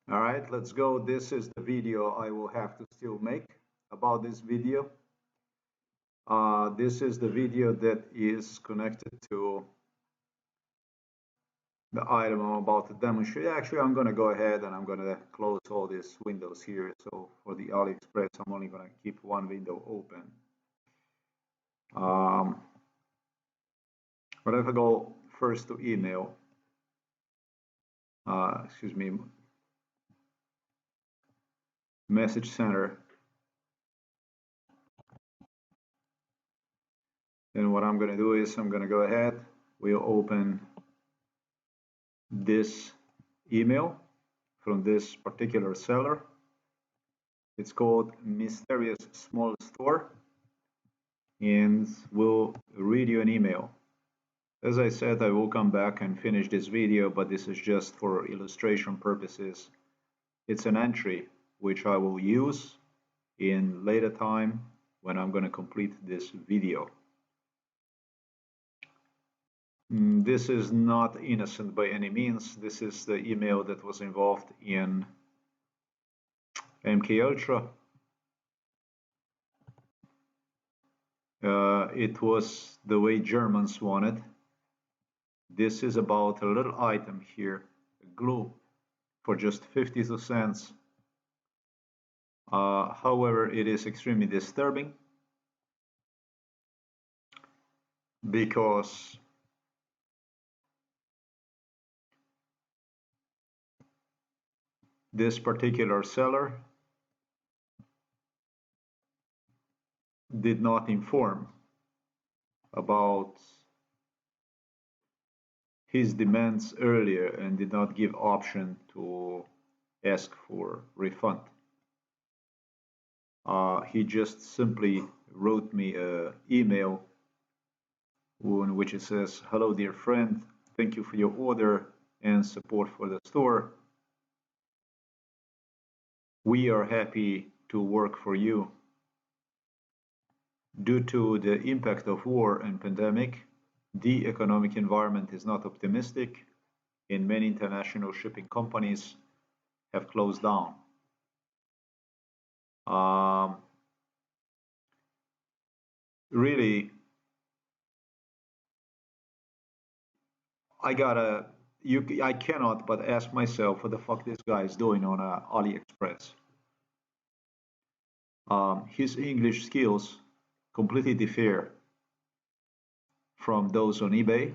All right, let's go. This is the video I will have to still make about this video. This is the video that is connected to the item I'm about to demonstrate. Actually, I'm going to go ahead and I'm going to close all these windows here. So for the AliExpress, I'm only going to keep one window open. But if I go first to email, excuse me, message center, then what I'm going to do is I'm going to go ahead, we'll open this email from this particular seller. It's called Mysterious Small Store, and we'll read you an email. As I said, I will come back and finish this video, but this is just for illustration purposes. It's an entry which I will use in later time when I'm going to complete this video. This is not innocent by any means. This is the email that was involved in MK Ultra. It was the way Germans wanted. This is about a little item here, glue, for just 52 cents. However, it is extremely disturbing because this particular seller did not inform about his demands earlier and did not give option to ask for refund. He just simply wrote me an email in which it says, "Hello dear friend, thank you for your order and support for the store. We are happy to work for you. Due to the impact of war and pandemic, the economic environment is not optimistic, and many international shipping companies have closed down. Really, I cannot but ask myself what the fuck this guy is doing on AliExpress. His English skills completely differ from those on eBay,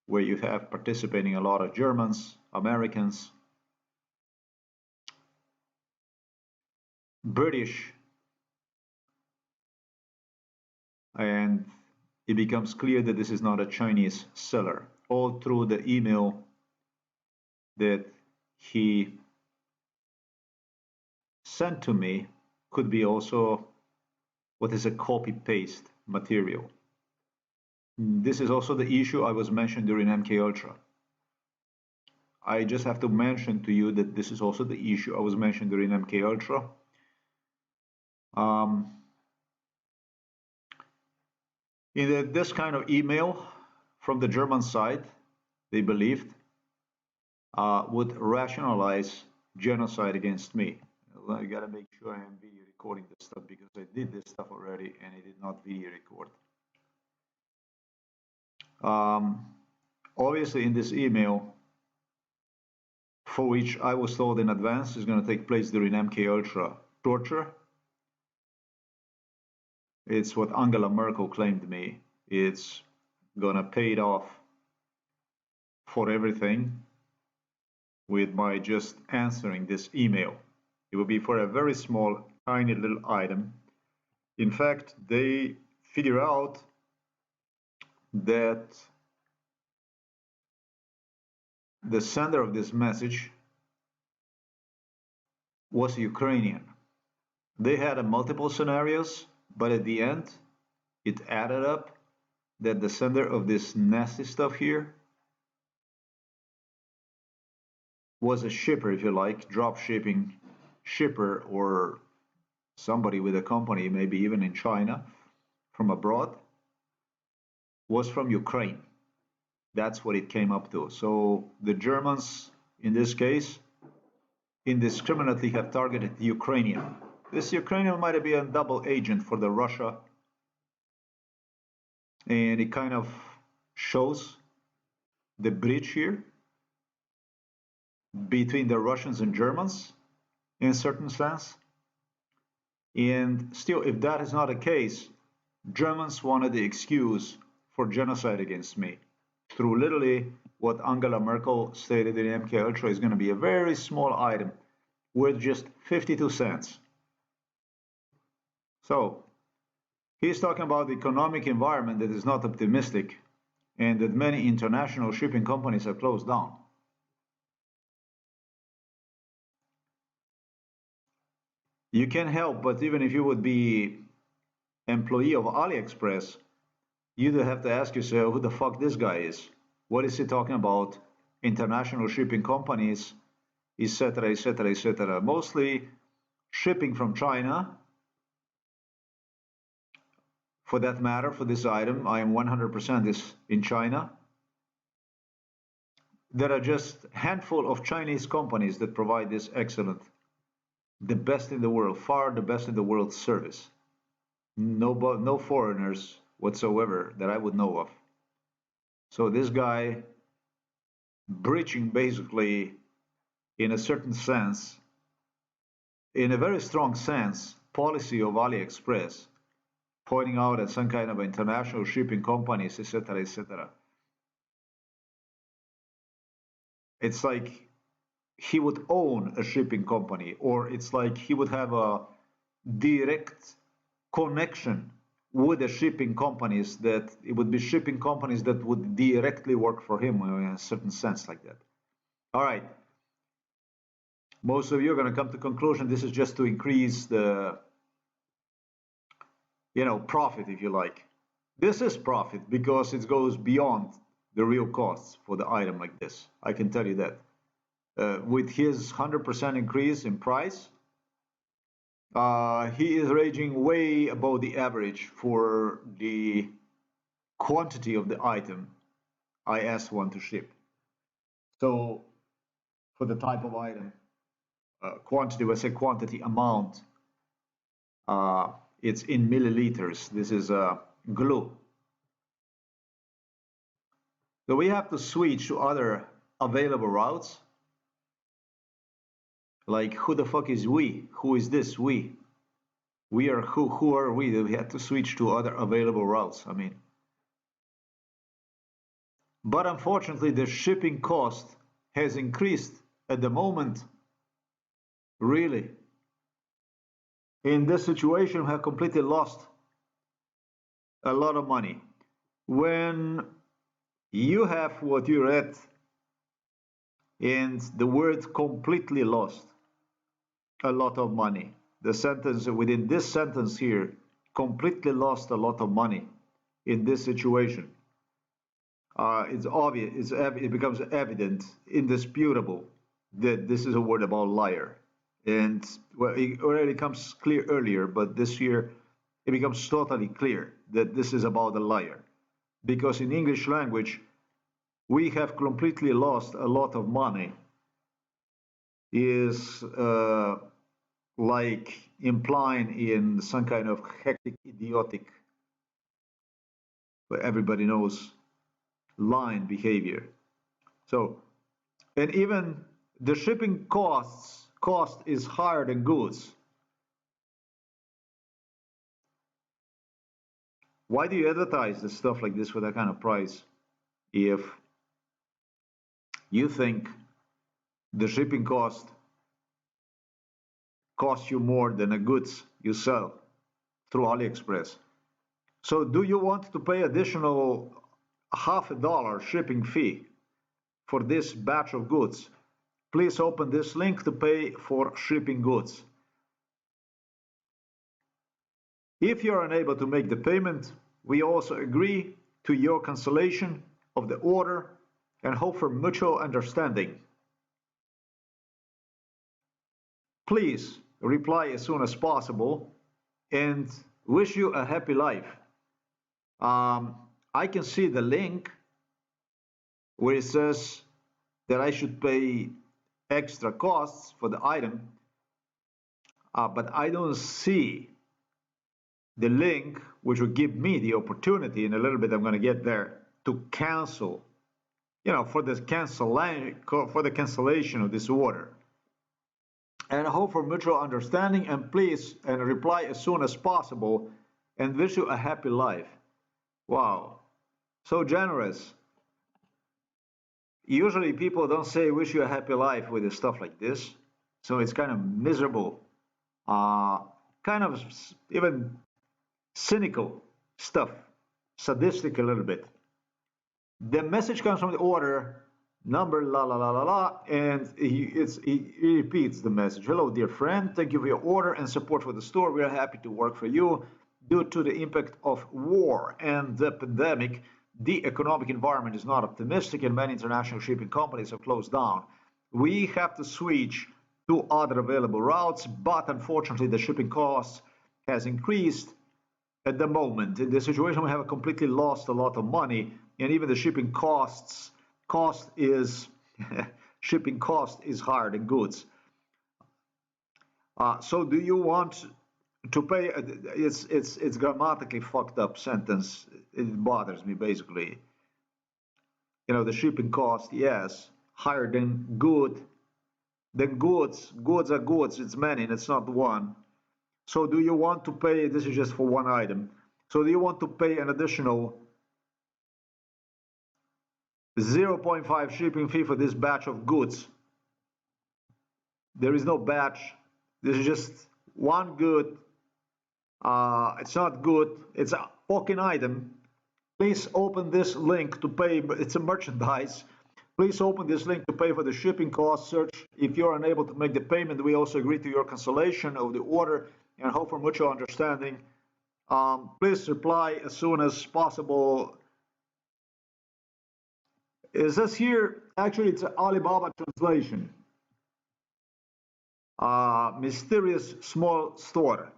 where you have participating a lot of Germans, Americans, British, and it becomes clear that this is not a Chinese seller. All through the email that he sent to me could be also what is a copy-paste material. This is also the issue I was mentioned during MK Ultra. I just have to mention to you that this is also the issue I was mentioned during MK Ultra. In this kind of email from the German side, they believed would rationalize genocide against me. I gotta make sure I am video recording this stuff because I did this stuff already and I did not video record. Obviously in this email, for which I was told in advance is going to take place during MK Ultra torture. It's what Angela Merkel claimed to me. It's gonna pay it off for everything with my just answering this email. It will be for a very small, tiny little item. In fact, they figure out that the sender of this message was Ukrainian. They had multiple scenarios, but at the end, it added up that the sender of this nasty stuff here was a shipper, if you like, drop shipping shipper, or somebody with a company, maybe even in China, from abroad, was from Ukraine. That's what it came up to. So the Germans, in this case, indiscriminately have targeted the Ukrainian. This Ukrainian might be a double agent for the Russia, and it kind of shows the bridge here between the Russians and Germans in a certain sense. And still, if that is not the case, Germans wanted the excuse for genocide against me through literally what Angela Merkel stated in MK Ultra is going to be a very small item worth just 52 cents. So he's talking about the economic environment that is not optimistic and that many international shipping companies have closed down. You can't help, but even if you would be employee of AliExpress, you'd have to ask yourself who the fuck this guy is. What is he talking about? International shipping companies, etc., etc., etc. Mostly shipping from China. For that matter, for this item, I am 100% is in China. There are just a handful of Chinese companies that provide this excellent, the best in the world, far the best in the world service. No foreigners whatsoever that I would know of. So this guy breaching basically in a certain sense, in a very strong sense, policy of AliExpress, pointing out at some kind of international shipping companies, etc., etc. It's like he would own a shipping company, or it's like he would have a direct connection with the shipping companies, that it would be shipping companies that would directly work for him in a certain sense like that. All right. Most of you are going to come to the conclusion this is just to increase the, profit, if you like. This is profit because it goes beyond the real costs for the item like this. I can tell you that. With his 100% increase in price, he is ranging way above the average for the quantity of the item I asked one to ship. So for the type of item, quantity, when I say quantity, amount, it's in milliliters. This is glue. So we have to switch to other available routes. Like, who the fuck is we? Who is this we? We are who? Who are we? We have to switch to other available routes. I mean, but unfortunately, the shipping cost has increased at the moment. Really, in this situation, we have completely lost a lot of money. When you have what you read and the word completely lost a lot of money, the sentence within this sentence here, completely lost a lot of money in this situation. It's obvious, it becomes evident, indisputable, that this is a word about liar. And well, it already comes clear earlier, but this year it becomes totally clear that this is about a liar. Because in English language, we have completely lost a lot of money is like implying in some kind of hectic, idiotic, but everybody knows, line behavior. So, and even the shipping cost is higher than goods. Why do you advertise this stuff like this for that kind of price if you think the shipping costs you more than the goods you sell through AliExpress? So do you want to pay additional $50 shipping fee for this batch of goods? Please open this link to pay for shipping goods. If you are unable to make the payment, we also agree to your cancellation of the order and hope for mutual understanding. Please reply as soon as possible and wish you a happy life. I can see the link where it says that I should pay extra costs for the item, but I don't see the link which would give me the opportunity, in a little bit I'm going to get there, to cancel, for the cancellation of this order. And I hope for mutual understanding, and please reply as soon as possible, and wish you a happy life. Wow, so generous. Usually people don't say wish you a happy life with stuff like this, so it's kind of miserable, kind of even cynical stuff, sadistic a little bit. The message comes from the order, number la la la la la, and he repeats the message. Hello, dear friend, thank you for your order and support for the store. We are happy to work for you. Due to the impact of war and the pandemic, the economic environment is not optimistic and many international shipping companies have closed down. We have to switch to other available routes, but unfortunately the shipping costs has increased at the moment. In this situation, we have completely lost a lot of money, and even the shipping shipping cost is higher than goods. So do you want to pay? It's grammatically fucked up sentence. It bothers me basically. The shipping cost, yes, higher than goods. Goods are goods. It's many, and it's not one. So do you want to pay? This is just for one item. So do you want to pay an additional 0.5 shipping fee for this batch of goods? There is no batch. This is just one good. It's not good. It's a fucking item. Please open this link to pay. It's a merchandise. Please open this link to pay for the shipping cost. Search. If you're unable to make the payment, we also agree to your cancellation of the order and hope for mutual understanding. Please reply as soon as possible. It says here, actually it's an Alibaba translation. Mysterious small store.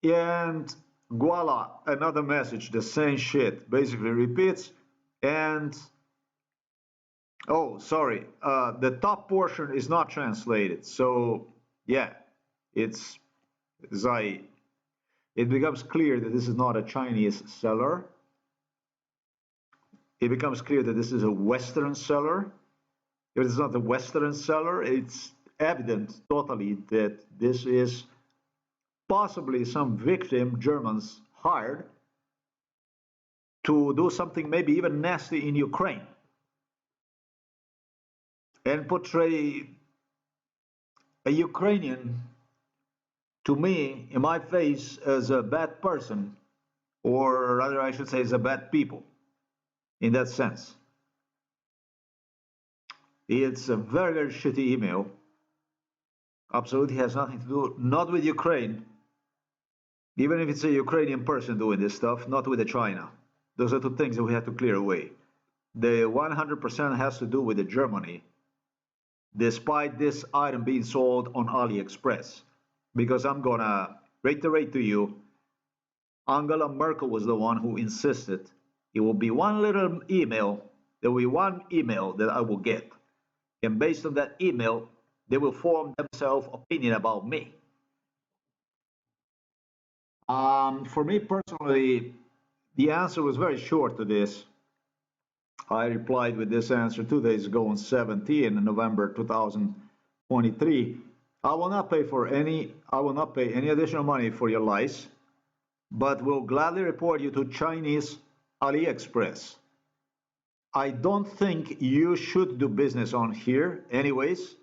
And voila, another message, the same shit, basically repeats. And oh, sorry, the top portion is not translated. So yeah, it becomes clear that this is not a Chinese seller. It becomes clear that this is a Western seller. If it's not a Western seller, it's evident totally that this is possibly some victim Germans hired to do something maybe even nasty in Ukraine and portray a Ukrainian, to me, in my face, as a bad person, or rather I should say as a bad people, in that sense. It's a very, very shitty email. Absolutely has nothing to do, not with Ukraine, even if it's a Ukrainian person doing this stuff, not with China. Those are two things that we have to clear away. The 100% has to do with Germany, despite this item being sold on AliExpress. Because I'm gonna reiterate to you, Angela Merkel was the one who insisted it will be one little email, there will be one email that I will get. And based on that email, they will form themselves opinion about me. For me personally, the answer was very short to this. I replied with this answer 2 days ago on 17 November 2023. I will not pay any additional money for your lice, but will gladly report you to Chinese AliExpress. I don't think you should do business on here anyways.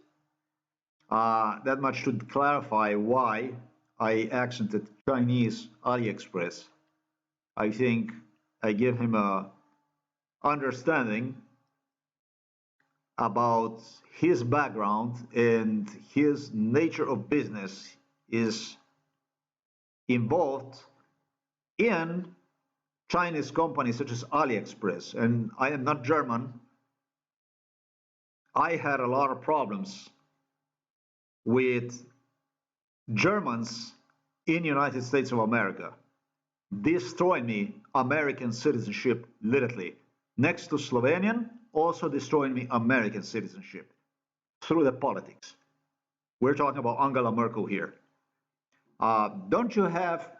That much should clarify why I accented Chinese AliExpress. I think I give him a understanding about his background and his nature of business is involved in Chinese companies such as AliExpress. And I am not German. I had a lot of problems with Germans in the United States of America, destroying me American citizenship literally. Next to Slovenian, also destroying me American citizenship. through the politics. We're talking about Angela Merkel here. Don't you have,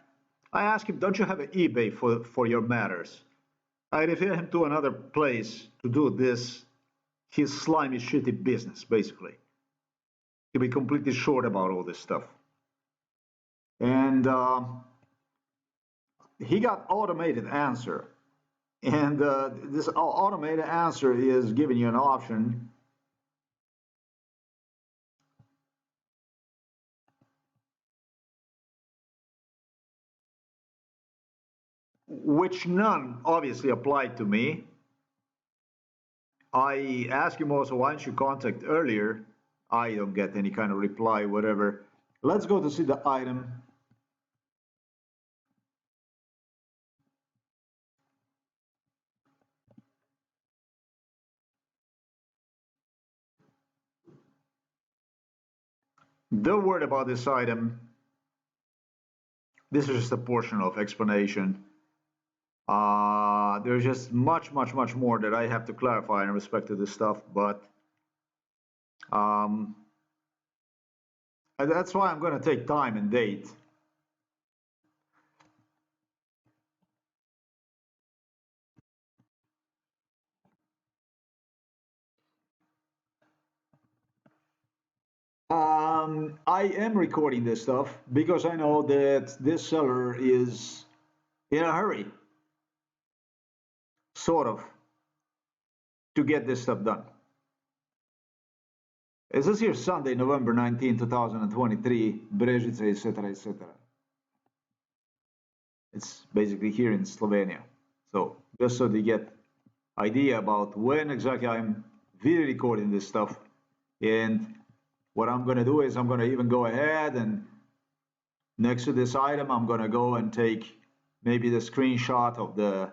I asked him, don't you have an eBay for your matters? I refer him to another place to do this, his slimy, shitty business, basically. To be completely short about all this stuff. And he got automated answer. And this automated answer is giving you an option which none obviously applied to me. I asked him also, why don't you contact earlier? I don't get any kind of reply, whatever. Let's go to see the item. Don't worry about this item. This is just a portion of explanation. There's just much more that I have to clarify in respect to this stuff, but and that's why I'm going to take time and date. I am recording this stuff because I know that this seller is in a hurry, sort of, to get this stuff done. It says here Sunday, November 19, 2023, Brežice, etc., etc. It's basically here in Slovenia. So just so they get idea about when exactly I'm video recording this stuff. And what I'm going to do is I'm going to even go ahead and next to this item, I'm going to go and take maybe the screenshot of the,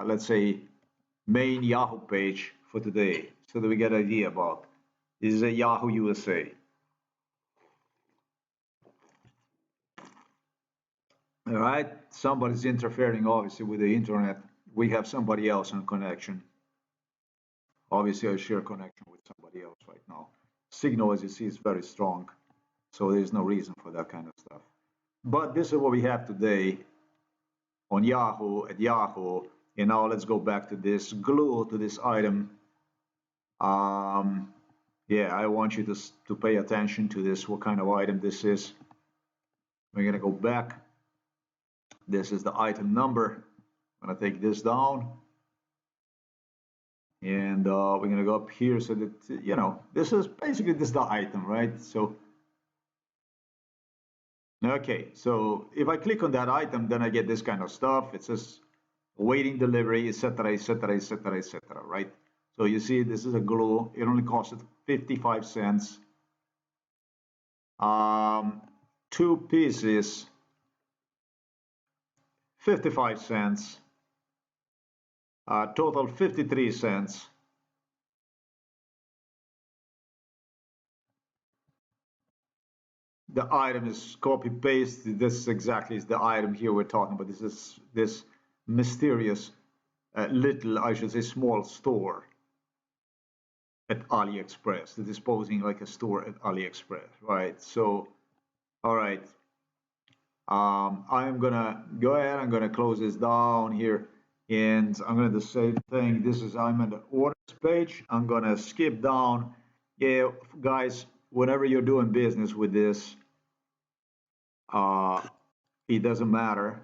let's say, main Yahoo page for today so that we get an idea about. This is a Yahoo USA. All right, somebody's interfering obviously with the internet. We have somebody else on connection. Obviously, I share connection with somebody else right now. Signal, as you see, is very strong, so there's no reason for that kind of stuff. But this is what we have today on Yahoo, at Yahoo. And now let's go back to this glue to this item. Yeah, I want you to pay attention to this, what kind of item this is. We're gonna go back. This is the item number. I'm gonna take this down. And we're gonna go up here so that, you know, this is basically this is the item, right? So, okay, so if I click on that item, then I get this kind of stuff. It says awaiting delivery, etc., etc., etc., etc., right? So you see, this is a glue. It only costed 55 cents. 2 pieces, 55 cents. Total 53 cents. The item is copy paste. This exactly is the item here we're talking about. This is this mysterious little, I should say, small store at AliExpress that is posing like a store at AliExpress, right? So, all right. I'm gonna go ahead. I'm gonna close this down here, and I'm gonna do the same thing. This is I'm on the orders page. I'm gonna skip down. Yeah, guys, whenever you're doing business with this, it doesn't matter.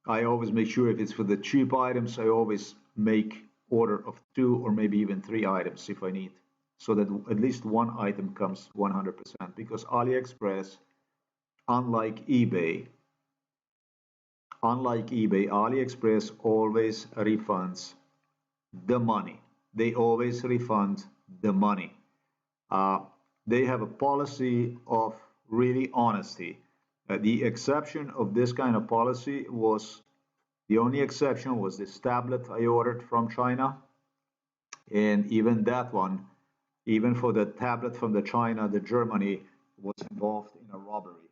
I always make sure if it's for the cheap items, I always make order of 2 or maybe even 3 items if I need, so that at least one item comes 100%. Because AliExpress, unlike eBay, AliExpress always refunds the money. They always refund the money. They have a policy of really honesty. The exception of this kind of policy was, the only exception was this tablet I ordered from China. And even that one, even for the tablet from the China, the Germany was involved in a robbery.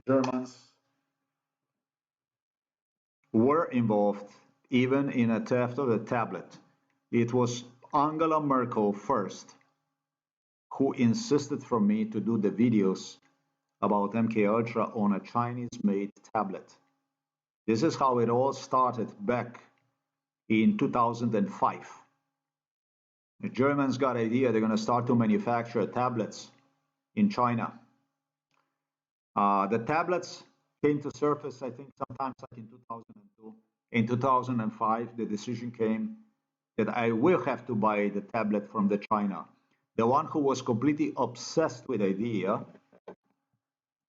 Germans were involved even in a theft of the tablet. It was Angela Merkel first, who insisted for me to do the videos about MKUltra on a Chinese-made tablet. This is how it all started back in 2005. The Germans got the idea they're going to start to manufacture tablets in China. The tablets came to surface, I think, sometimes like in 2002. In 2005, the decision came that I will have to buy the tablet from the China. The one who was completely obsessed with the idea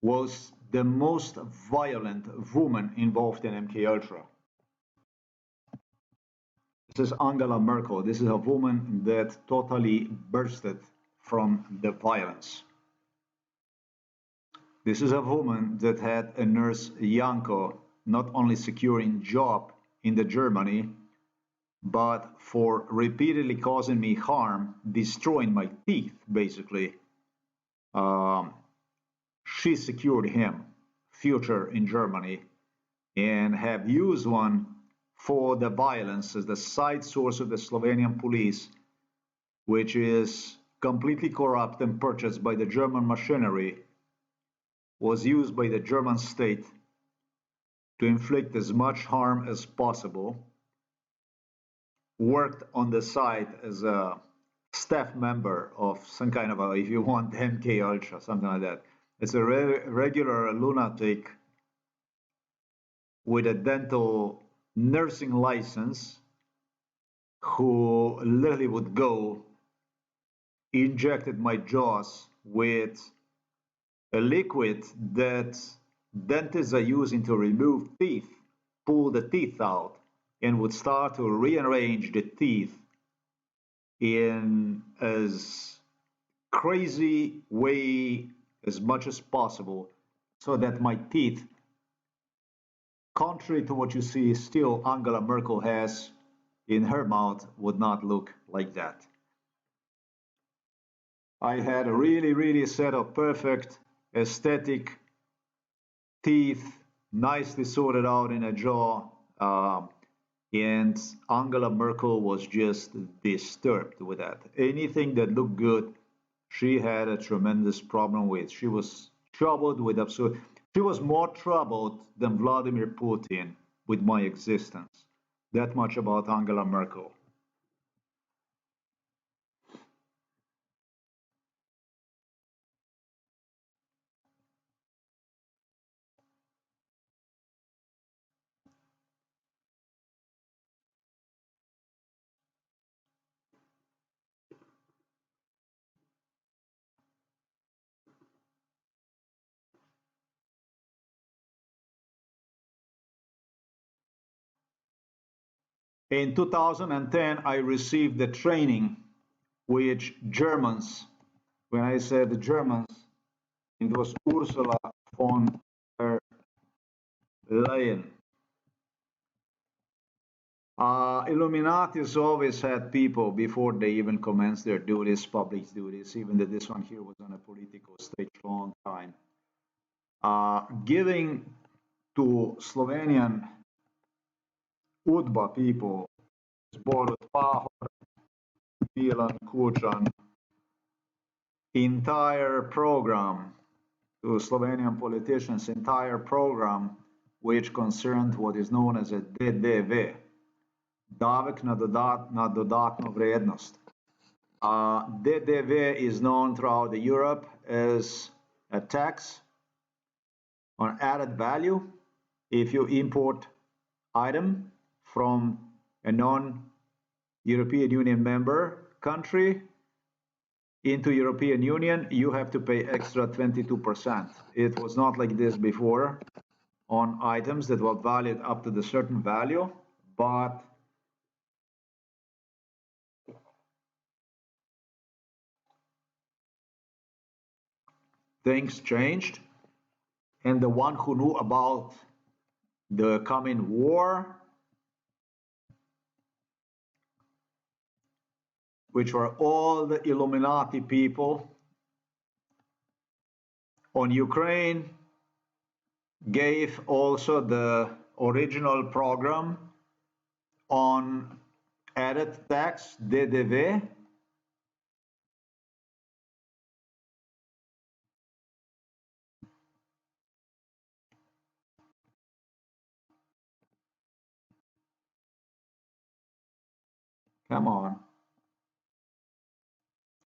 was the most violent woman involved in MKUltra. This is Angela Merkel. This is a woman that totally bursted from the violence. This is a woman that had a nurse Janko not only securing job in the Germany, but for repeatedly causing me harm, destroying my teeth, basically. She secured him future in Germany and have used one for the violence as the side source of the Slovenian police, which is completely corrupt and purchased by the German machinery, was used by the German state to inflict as much harm as possible, worked on the side as a staff member of some kind of a, if you want, MKUltra, something like that. It's a regular lunatic with a dental nursing license who literally would go, injected my jaws with a liquid that dentists are using to remove teeth, pull the teeth out, and would start to rearrange the teeth in as crazy way as much as possible so that my teeth, contrary to what you see still Angela Merkel has in her mouth, would not look like that. I had a really set of perfect aesthetic teeth, nicely sorted out in a jaw, and Angela Merkel was just disturbed with that. Anything that looked good, she had a tremendous problem with. She was troubled with absolute. She was more troubled than Vladimir Putin with my existence. That much about Angela Merkel. In 2010, I received the training which Germans, when I said the Germans, it was Ursula von der Leyen. Illuminati's always had people before they even commenced their duties, public duties, even that this one here was on a political stage for a long time, giving to Slovenian UDBA people, Borut Pahor, Milan Kučan, entire program, to Slovenian politicians, entire program which concerned what is known as a DDV, davek na dodatno vrednost. DDV is known throughout Europe as a tax on added value if you import item from a non-European Union member country into European Union, you have to pay extra 22%. It was not like this before on items that were valued up to the certain value, but things changed, and the one who knew about the coming war, which were all the Illuminati people on Ukraine, gave also the original program on Added tax, DDV. Come on.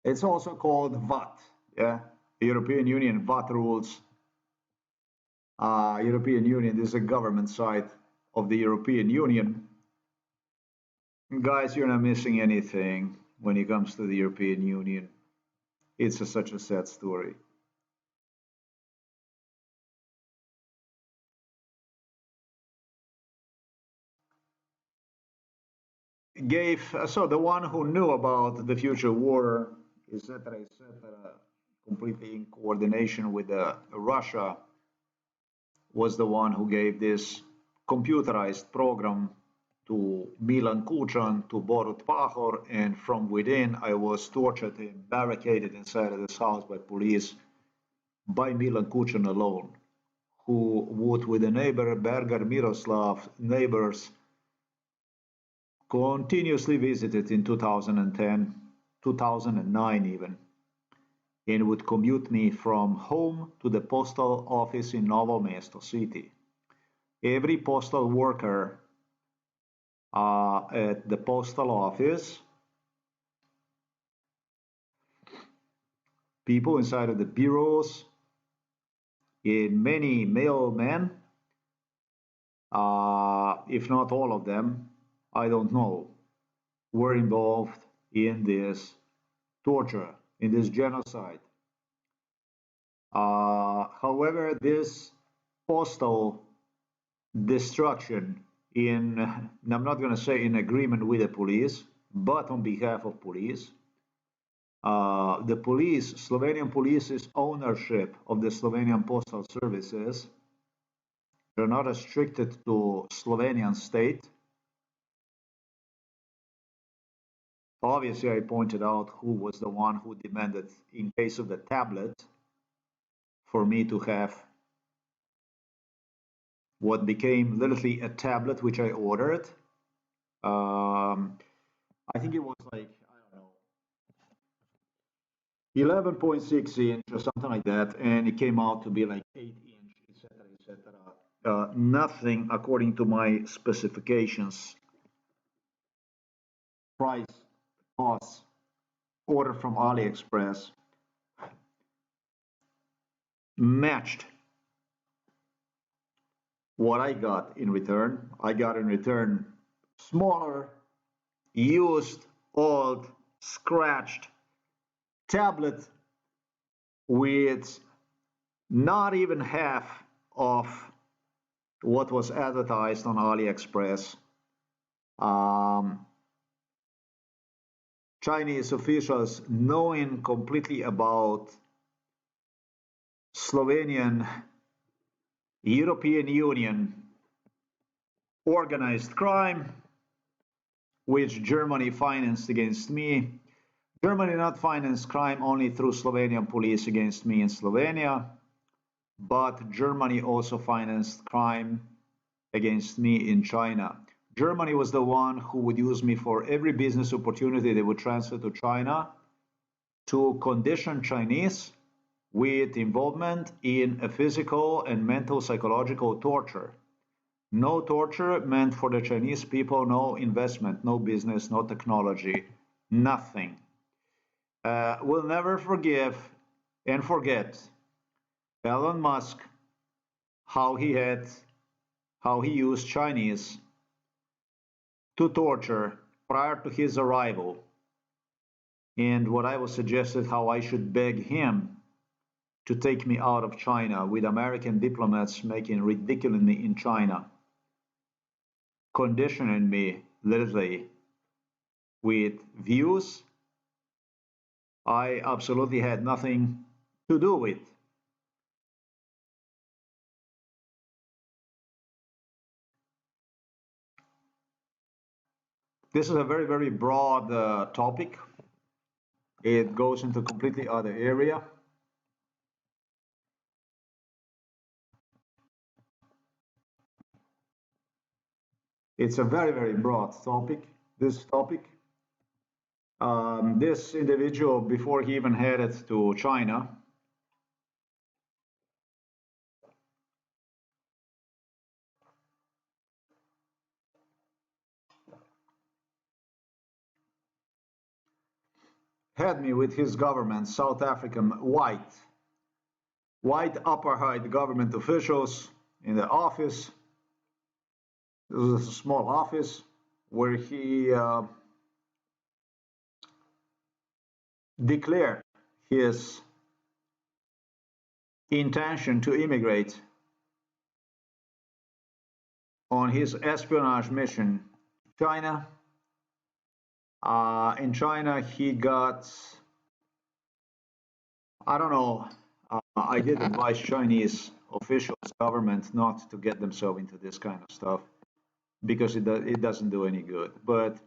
It's also called VAT. Yeah, the European Union VAT rules. European Union, this is a government site of the European Union. Guys, you're not missing anything when it comes to the European Union. It's such a sad story. So the one who knew about the future war, etc., etc., completely in coordination with Russia, was the one who gave this computerized program to Milan Kuchan, to Borut Pahor, and from within I was tortured and barricaded inside of this house by police by Milan Kuchan alone, who would, with a neighbor, Berger Miroslav, neighbors, continuously visited in 2010, 2009 even, and would commute me from home to the postal office in Novo Mesto city. Every postal worker at the postal office, people inside of the bureaus, and many mailmen, if not all of them, I don't know, were involved in this torture, in this genocide. However, this postal destruction I'm not going to say in agreement with the police, but on behalf of police, the police, Slovenian police's ownership of the Slovenian postal services are not restricted to Slovenian state. Obviously, I pointed out who was the one who demanded, in case of the tablet, for me to have what became literally a tablet, which I ordered. I think it was like, I don't know, 11.6 inch or something like that, and it came out to be like 8 inch, etc., etc. Nothing according to my specifications, price, cost, order from AliExpress, matched what I got in return. I got in return smaller, used, old, scratched tablet with not even half of what was advertised on AliExpress. Chinese officials, knowing completely about Slovenian European Union organized crime, which Germany financed against me. Germany not financed crime only through Slovenian police against me in Slovenia, but Germany also financed crime against me in China. Germany was the one who would use me for every business opportunity they would transfer to China to condition Chinese with involvement in a physical and mental psychological torture. No torture meant for the Chinese people, no investment, no business, no technology, nothing. We'll never forgive and forget Elon Musk, how he used Chinese to torture prior to his arrival, and what I was suggested how I should beg him to take me out of China, with American diplomats making ridiculous me in China, conditioning me literally with views I absolutely had nothing to do with. This is a very, very broad topic. It goes into a completely other area. It's a very, very broad topic. this topic. This individual, before he even headed to China, had me with his government, South African white apartheid government officials in the office. This is a small office where he declared his intention to immigrate on his espionage mission to China. In China, he got, I don't know, I did advise Chinese officials, government, not to get themselves into this kind of stuff because it doesn't do any good. But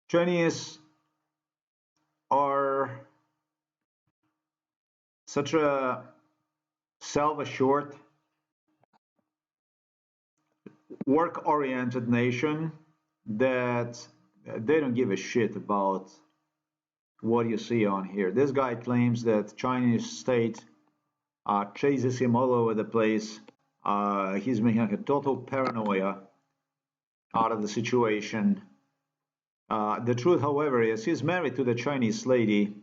Chinese are such a self-assured, work-oriented nation that they don't give a shit about what you see on here. This guy claims that Chinese state chases him all over the place. He's making a total paranoia out of the situation. The truth, however, is he's married to the Chinese lady.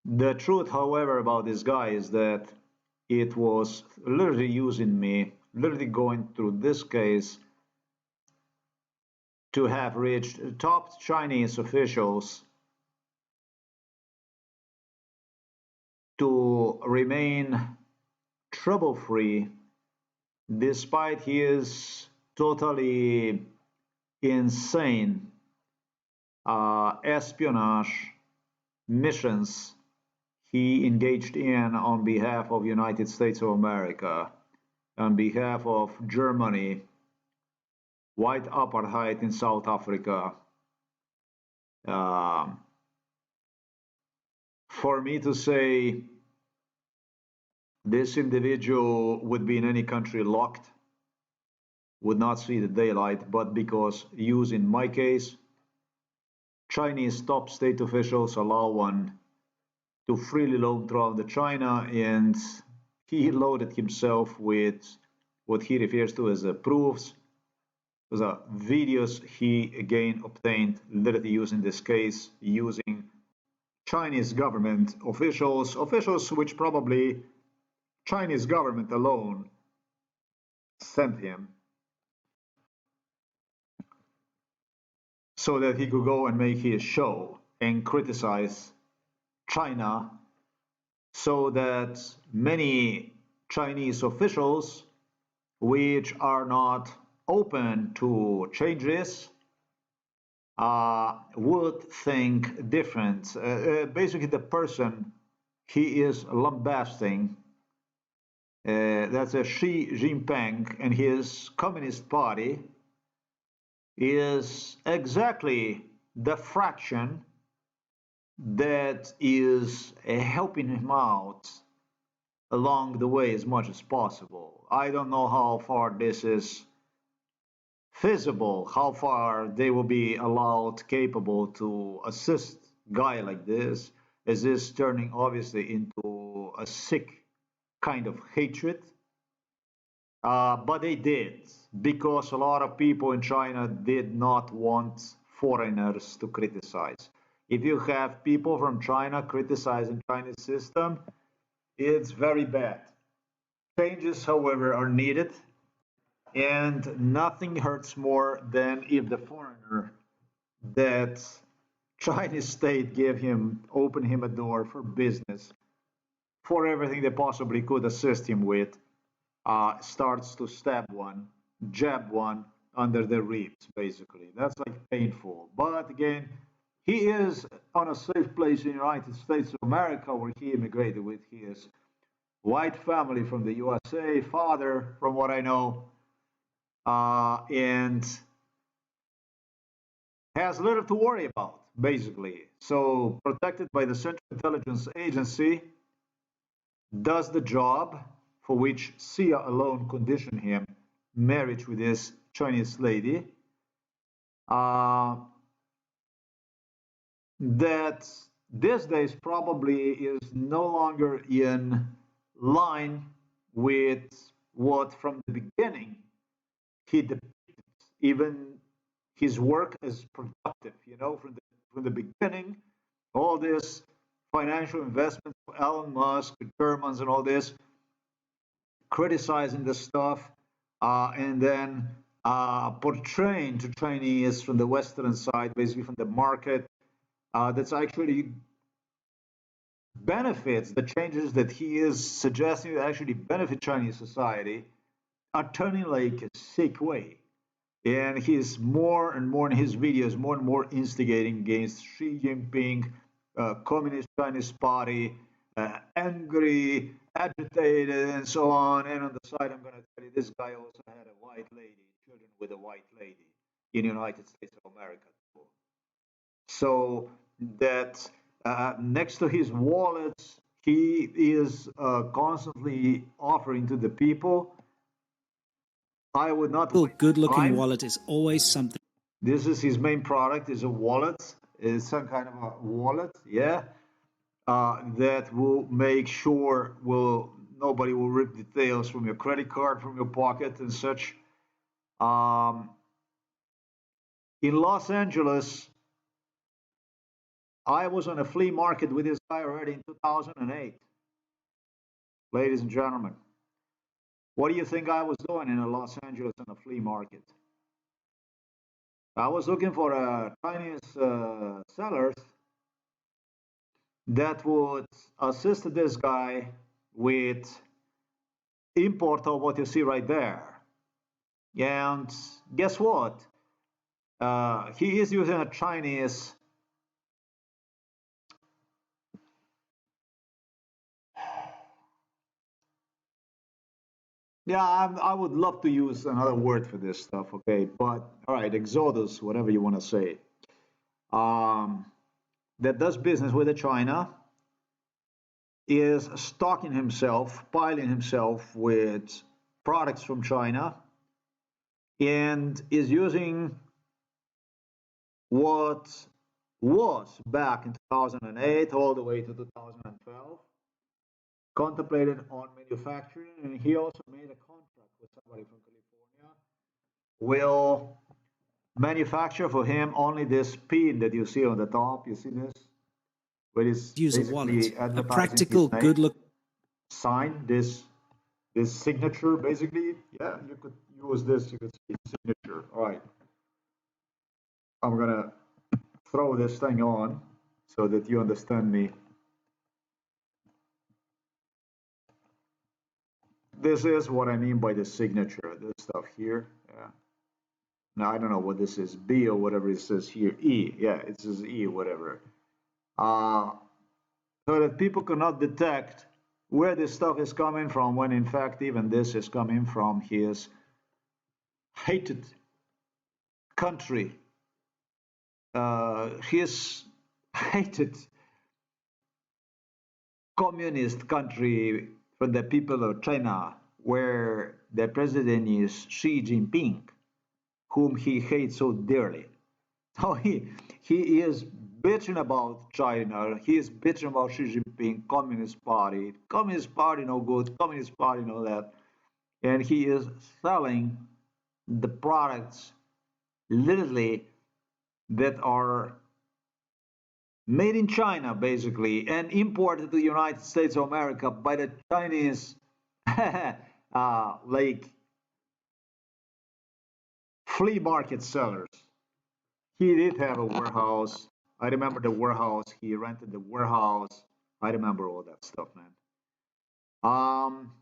The truth, however, about this guy is that it was literally using me, literally going through this case to have reached top Chinese officials to remain trouble-free despite his totally insane espionage missions he engaged in on behalf of United States of America, on behalf of Germany, white apartheid in South Africa. For me to say this individual would be in any country locked, would not see the daylight, but because used in my case, Chinese top state officials allow one to freely roam throughout China, and he loaded himself with what he refers to as proofs. Those are videos he again obtained, literally using this case, using Chinese government officials which probably Chinese government alone sent him so that he could go and make his show and criticize China, so that many Chinese officials which are not open to changes would think different. Basically, the person he is lambasting, that's a Xi Jinping and his Communist Party, is exactly the fraction that is helping him out along the way as much as possible. I don't know how far this is feasible, how far they will be allowed, capable to assist a guy like this, as this turning obviously into a sick kind of hatred. But they did, because a lot of people in China did not want foreigners to criticize. If you have people from China criticizing Chinese system, it's very bad. Changes, however, are needed, and nothing hurts more than if the foreigner that Chinese state gave him, opened him a door for business, for everything they possibly could assist him with, starts to stab one, jab one under the ribs, basically. That's like painful. But again, he is on a safe place in the United States of America, where he immigrated with his white family from the USA, father, from what I know, and has little to worry about, basically. So, protected by the Central Intelligence Agency, does the job for which Sia alone conditioned him, marriage with this Chinese lady. uh, that these days probably is no longer in line with what from the beginning he depicted, even his work as productive, from the beginning, all this financial investment, Elon Musk, the Germans and all this, criticizing the stuff, and then portraying to Chinese from the Western side, basically from the market, that's actually benefits, the changes that he is suggesting that actually benefit Chinese society are turning like a sick way. And he's more and more in his videos, more and more instigating against Xi Jinping, Communist Chinese Party, angry, agitated, and so on. And on the side, I'm going to tell you, this guy also had a white lady, children with a white lady in the United States of America. So that next to his wallets, he is constantly offering to the people. I would not waste good-looking time. wallet is always something. This is his main product, is a wallet, is some kind of a wallet, yeah, that will make sure nobody will rip details from your credit card, from your pocket and such. In Los Angeles, I was on a flea market with this guy already in 2008. Ladies and gentlemen, what do you think I was doing in Los Angeles on a flea market? I was looking for Chinese sellers that would assist this guy with import of what you see right there. And guess what? He is using a Chinese yeah, I would love to use another word for this stuff, okay? But all right, Exodus, whatever you want to say, that does business with China, is stocking himself, piling himself with products from China, and is using what was back in 2008 all the way to 2012 contemplated on manufacturing, and he also made a contract with somebody from California, will manufacture for him only this pin that you see on the top. You see this? Where is Use a wallet, basically a advertising practical, his name. good-look. Sign this signature, basically. Yeah, you could use this. You could see signature. All right. I'm gonna throw this thing on so that you understand me. This is what I mean by the signature. This stuff here. Yeah. Now I don't know what this is, B or whatever it says here. E. Yeah, it says E, whatever. So that people cannot detect where this stuff is coming from, when in fact even this is coming from his hated country, his hated communist country from the people of China, where the president is Xi Jinping, whom he hates so dearly. So he is bitching about China. He is bitching about Xi Jinping, Communist Party no good, Communist Party no that, and he is selling the products literally that are made in China, basically, and imported to the United States of America by the Chinese, like flea market sellers. He did have a warehouse. I remember the warehouse. He rented the warehouse. I remember all that stuff, man. Um,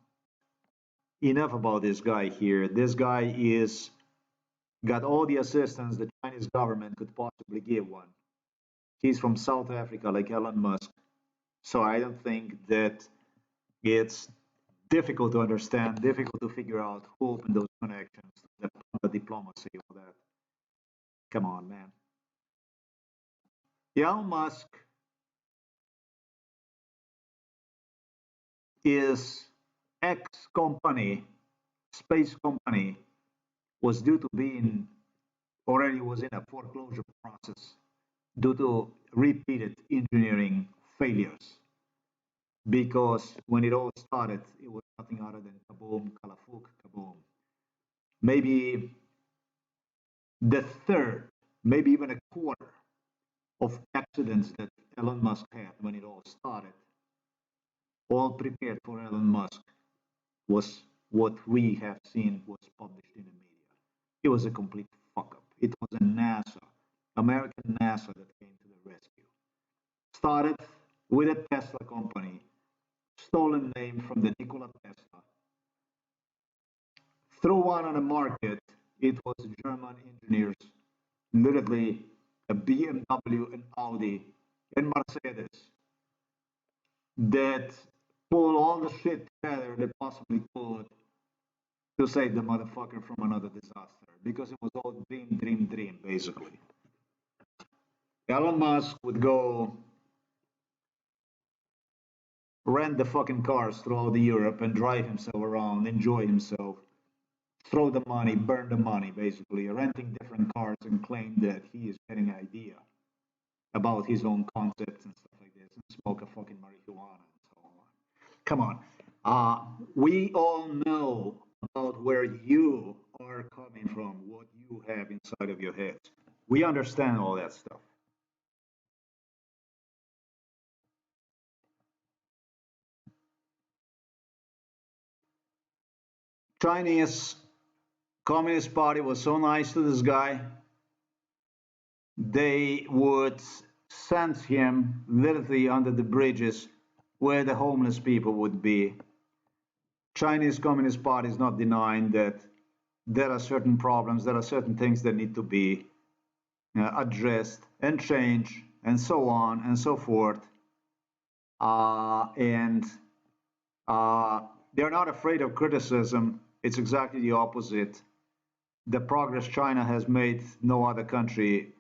enough about this guy here. This guy is got all the assistance the Chinese government could possibly give one. He's from South Africa, like Elon Musk. So I don't think that it's difficult to understand, difficult to figure out who opened those connections, the diplomacy, all that. Come on, man. Elon Musk is X company, space company, was due to be in already was in a foreclosure process due to repeated engineering failures. Because when it all started, it was nothing other than kaboom, kalafuk, kaboom. Maybe the third, maybe even a quarter of accidents that Elon Musk had when it all started, all prepared for Elon Musk, was what we have seen was published in the media. It was a complete fuck up. It was a NASA, American NASA, that came to the rescue. Started with a Tesla company, stolen name from the Nikola Tesla, threw one on the market. It was German engineers, literally a BMW, an Audi, and Mercedes that pull all the shit together they possibly could to save the motherfucker from another disaster. Because it was all dream, basically. Elon Musk would go rent the fucking cars throughout Europe and drive himself around, enjoy himself, throw the money, burn the money, basically, renting different cars and claim that he is getting an idea about his own concepts and stuff like this, and smoke a fucking marijuana and so on. Come on. We all know about where you are coming from, what you have inside of your head. We understand all that stuff. Chinese Communist Party was so nice to this guy. They would send him literally under the bridges where the homeless people would be. Chinese Communist Party is not denying that there are certain problems, there are certain things that need to be addressed and changed, and so on and so forth. And they're not afraid of criticism. It's exactly the opposite. The progress China has made, no other country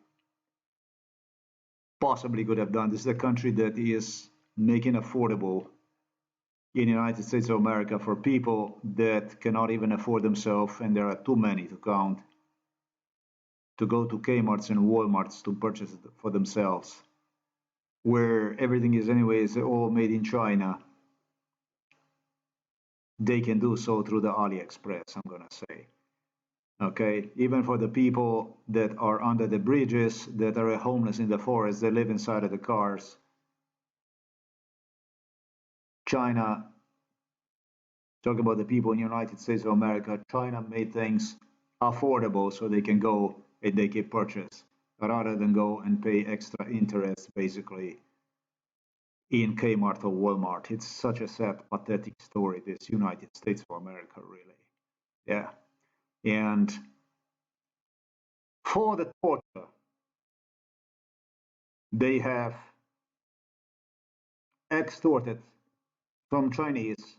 possibly could have done. This is a country that is making affordable in the United States of America for people that cannot even afford themselves, and there are too many to count, to go to Kmart's and Walmart's to purchase it for themselves, where everything is anyways all made in China. They can do so through the AliExpress, I'm gonna say. Okay, even for the people that are under the bridges, that are homeless in the forest, they live inside of the cars. China, talk about the people in the United States of America, China made things affordable so they can go and they can purchase rather than go and pay extra interest basically in Kmart or Walmart. It's such a sad, pathetic story, this United States of America, really. Yeah. And for the torture, they have extorted from Chinese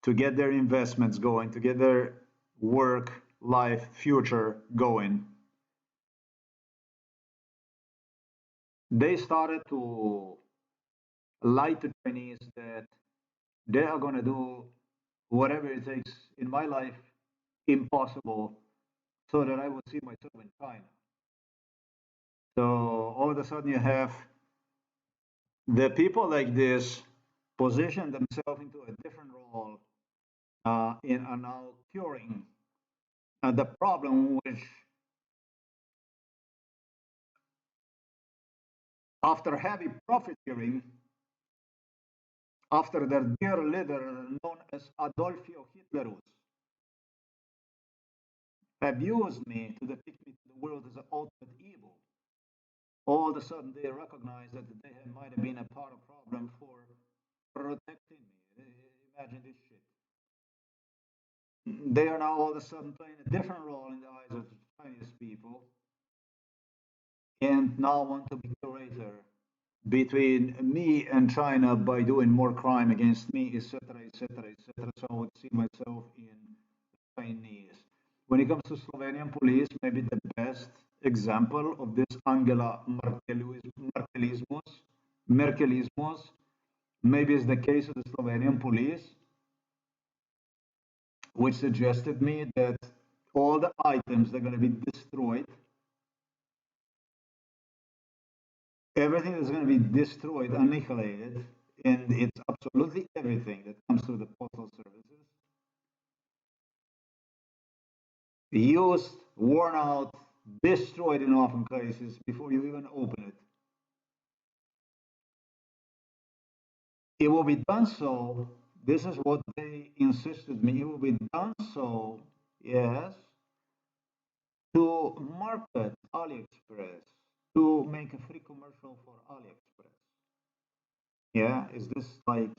to get their investments going, to get their work, life, future going. They started to lie to Chinese that they are going to do whatever it takes in my life, impossible, so that I would see myself in China. So all of a sudden you have the people like this position themselves into a different role and are now curing the problem which, after heavy profiteering, after their dear leader known as Adolfo Hitlerus abused me to depict me to the world as an ultimate evil, all of a sudden they recognize that they might have been a part of problem for protecting me. Imagine this shit. They are now all of a sudden playing a different role in the eyes of the Chinese people and now want to be curator between me and China by doing more crime against me, etc., etc., etc. So I would see myself in Chinese. When it comes to Slovenian police, maybe the best example of this Angela Merkelismus, maybe is the case of the Slovenian police, which suggested me that all the items are going to be destroyed. Everything is going to be destroyed, annihilated, and it's absolutely everything that comes through the postal services. Used, worn out, destroyed in often cases before you even open it. It will be done so, this is what they insisted me, it will be done so, yes, to market AliExpress, to make a free commercial for AliExpress. Yeah, is this like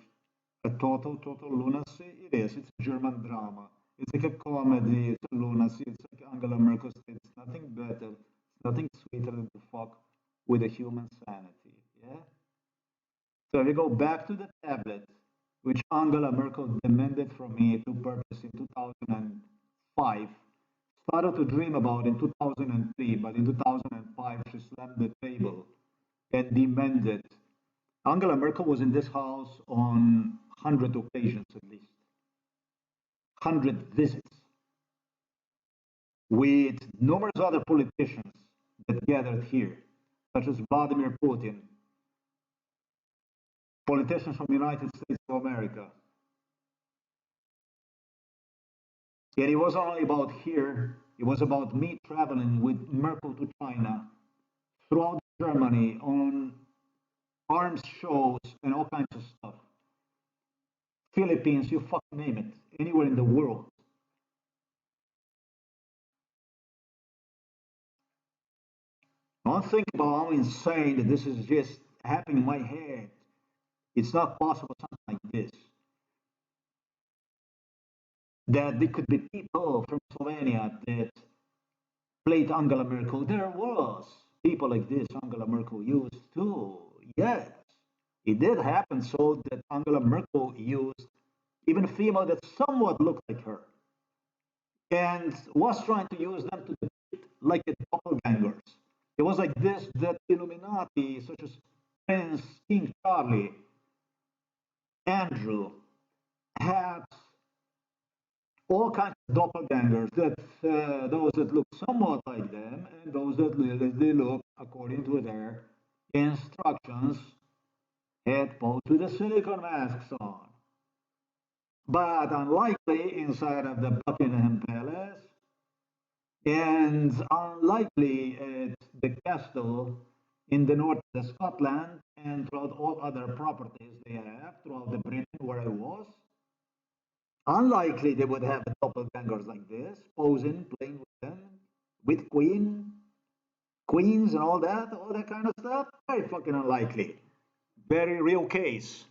a total lunacy? It is. It's a German drama. It's like a comedy. It's a lunacy. It's like Angela Merkel said, it's nothing better, it's nothing sweeter than to fuck with a human sanity. Yeah? So if we go back to the tablet, which Angela Merkel demanded from me to purchase in 2005, started to dream about in 2003, but in 2005 she slammed the table and demanded. Angela Merkel was in this house on 100 occasions at least, 100 visits, with numerous other politicians that gathered here, such as Vladimir Putin, politicians from the United States of America. And it wasn't only about here, it was about me traveling with Merkel to China, throughout Germany, on arms shows and all kinds of stuff. Philippines, you fucking name it, anywhere in the world. Don't think about how insane that this is just happening in my head. It's not possible something like this. That there could be people from Slovenia that played Angela Merkel. There was people like this Angela Merkel used too. Yes, it did happen so that Angela Merkel used even a female that somewhat looked like her and was trying to use them to depict like a doppelgangers. It was like this that Illuminati, such as Prince King Charlie, Andrew, had all kinds of doppelgangers, that those that look somewhat like them and those that they look according to their instructions had both with the silicone masks on. But unlikely inside of the Buckingham Palace, and unlikely at the castle in the north of Scotland and throughout all other properties they have throughout the Britain where I was. Unlikely they would have doppelgangers like this, posing, playing with them, with queens and all that kind of stuff. Very fucking unlikely. Very real case.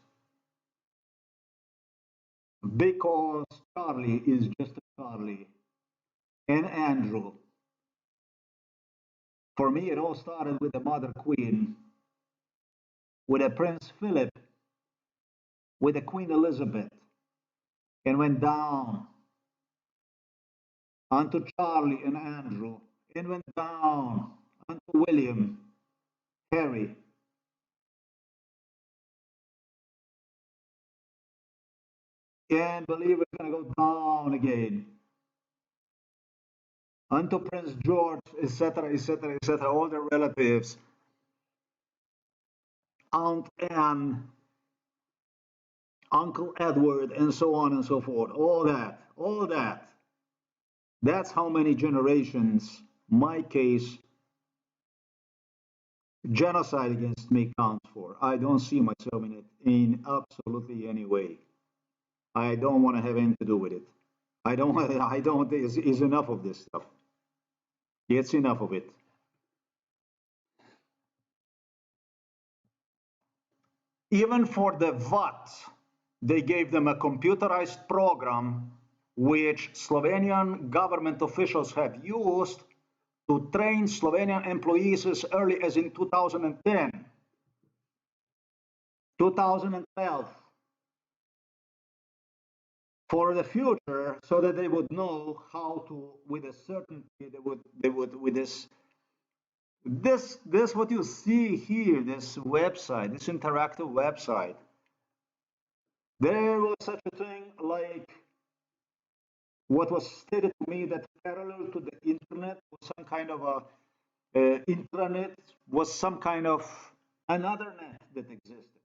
Because Charlie is just a Charlie. And Andrew. For me, it all started with the Mother Queen, with a Prince Philip, with a Queen Elizabeth, and went down onto Charlie and Andrew, and went down onto William, Harry. And believe it's going to go down again unto Prince George, etc., etc., etc., all their relatives, Aunt Anne, Uncle Edward, and so on and so forth. All that, all that. That's how many generations my case genocide against me counts for. I don't see myself in it in absolutely any way. I don't want to have anything to do with it. I don't, is enough of this stuff. It's enough of it. Even for the VAT, they gave them a computerized program which Slovenian government officials have used to train Slovenian employees as early as in 2010, 2012, for the future, so that they would know how to, with a certainty, they would with this what you see here, this website, this interactive website. There was such a thing like What was stated to me that parallel to the internet was some kind of a intranet, was some kind of another net that existed.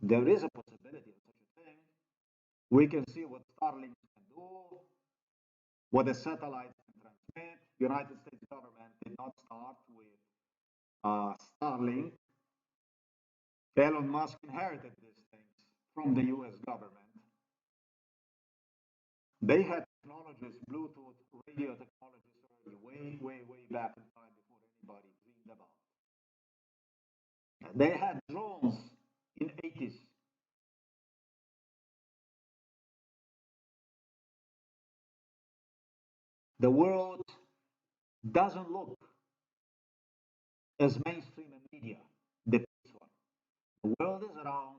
There is a possibility of such a thing. We can see what Starlink can do, what the satellites can transmit. United States government did not start with Starlink. Elon Musk inherited these things from the US government. They had technologies, Bluetooth, radio technologies already way back in time before anybody dreamed about. They had drones in 80s. The world doesn't look as mainstream in media depicts one. The world is round,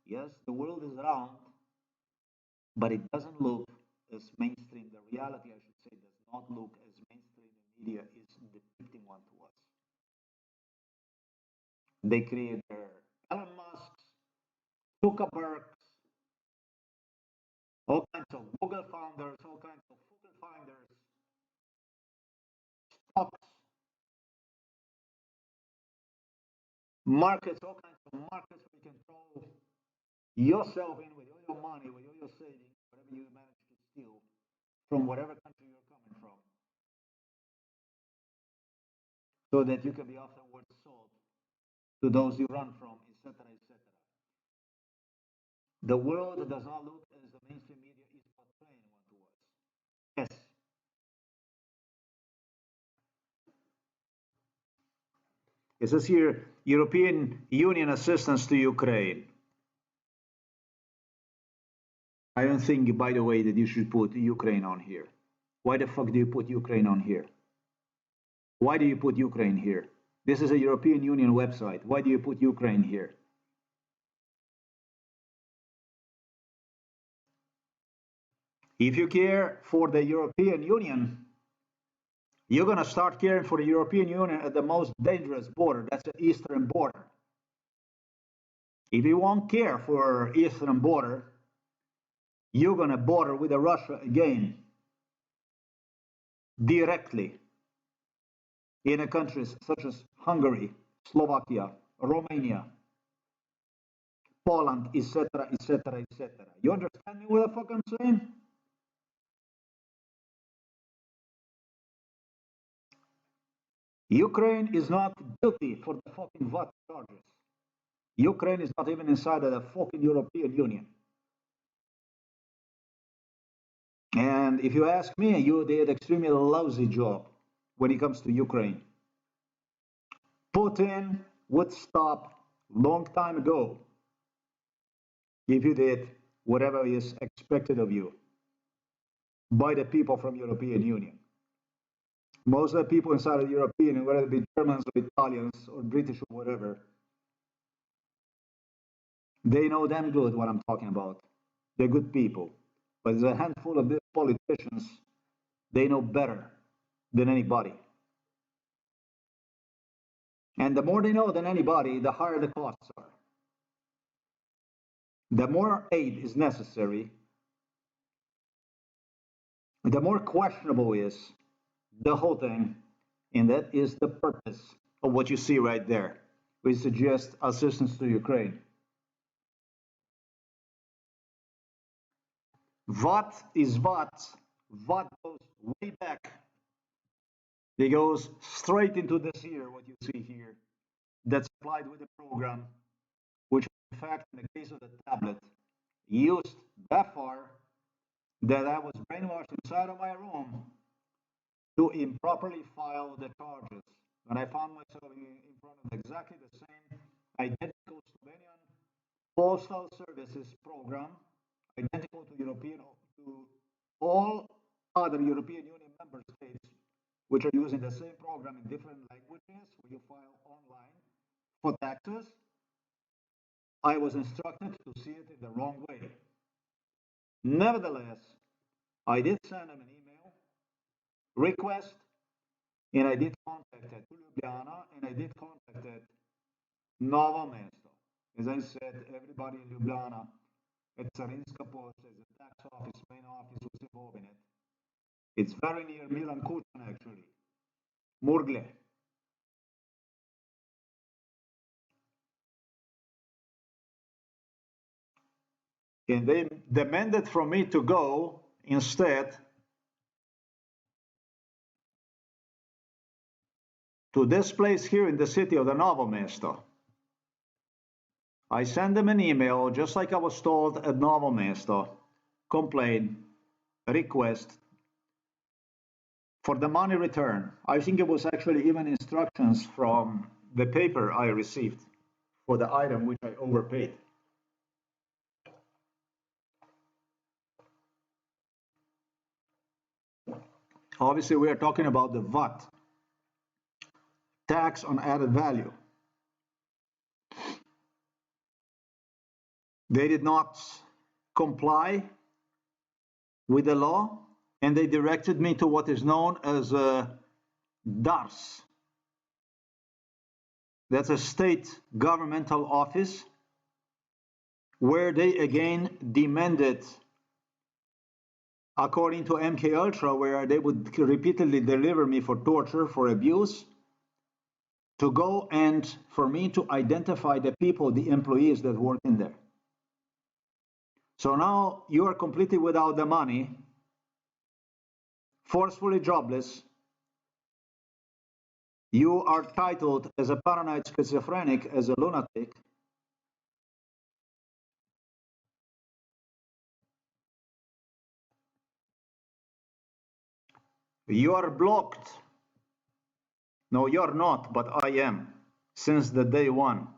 yes, the world is round, but it doesn't look as mainstream. The reality, I should say, does not look as mainstream in media is depicting one to us. They create their Elon Musk's, Zuckerberg's, all kinds of Google founders, all kinds of Google founders, stocks, markets, all kinds of markets where you can throw yourself in with all your money, with all your savings, whatever you manage to steal from whatever country you're coming from, so that you can be afterwards sold to those you run from, etc., etc. The world does not look as the mainstream media is portraying one to us. Yes. It says here, European Union assistance to Ukraine. I don't think, by the way, that you should put Ukraine on here. Why the fuck do you put Ukraine on here? Why do you put Ukraine here? This is a European Union website. Why do you put Ukraine here? If you care for the European Union, you're going to start caring for the European Union at the most dangerous border. That's the eastern border. If you won't care for eastern border, you're going to border with Russia again, directly, in countries such as Hungary, Slovakia, Romania, Poland, etc., etc., etc. You understand me what the fuck I'm saying? Ukraine is not guilty for the fucking VAT charges. Ukraine is not even inside of the fucking European Union. And if you ask me, you did an extremely lousy job when it comes to Ukraine. Putin would stop long time ago if you did whatever is expected of you by the people from European Union. Most of the people inside of the European Union, whether it be Germans or Italians or British or whatever, they know damn good what I'm talking about. They're good people. But there's a handful of these politicians, they know better than anybody. And the more they know than anybody, the higher the costs are. The more aid is necessary, the more questionable is the whole thing. And that is the purpose of what you see right there. We suggest assistance to Ukraine. VAT is VAT. VAT goes way back. It goes straight into this here, what you see here. That's applied with the program, which in fact, in the case of the tablet, used that far that I was brainwashed inside of my room to improperly file the charges. And I found myself in front of exactly the same identical Slovenian Postal Services program, identical to to all other European Union member states, which are using the same program in different languages, where you file online for taxes. I was instructed to see it in the wrong way. Nevertheless, I did send them an email request, and I did contact Ljubljana, and I did contact Novo Mesto. As I said, everybody in Ljubljana at Carinska Pošta, the tax office, main office was involved in it. It's very near Milan Kučan, actually. Murgle. And they demanded from me to go instead to this place here in the city of the Novo Mesto. I sent them an email, just like I was told at Novo Mesto, complaint, request for the money return. I think it was actually even instructions from the paper I received for the item which I overpaid. Obviously, we are talking about the VAT, tax on added value. They did not comply with the law, and they directed me to what is known as a DARS. That's a state governmental office where they again demanded, according to MK Ultra, where they would repeatedly deliver me for torture, for abuse, to go and for me to identify the people, the employees that work in there. So now you are completely without the money, forcefully jobless. You are titled as a paranoid schizophrenic, as a lunatic. You are blocked. No, you're not, but I am, since the day one.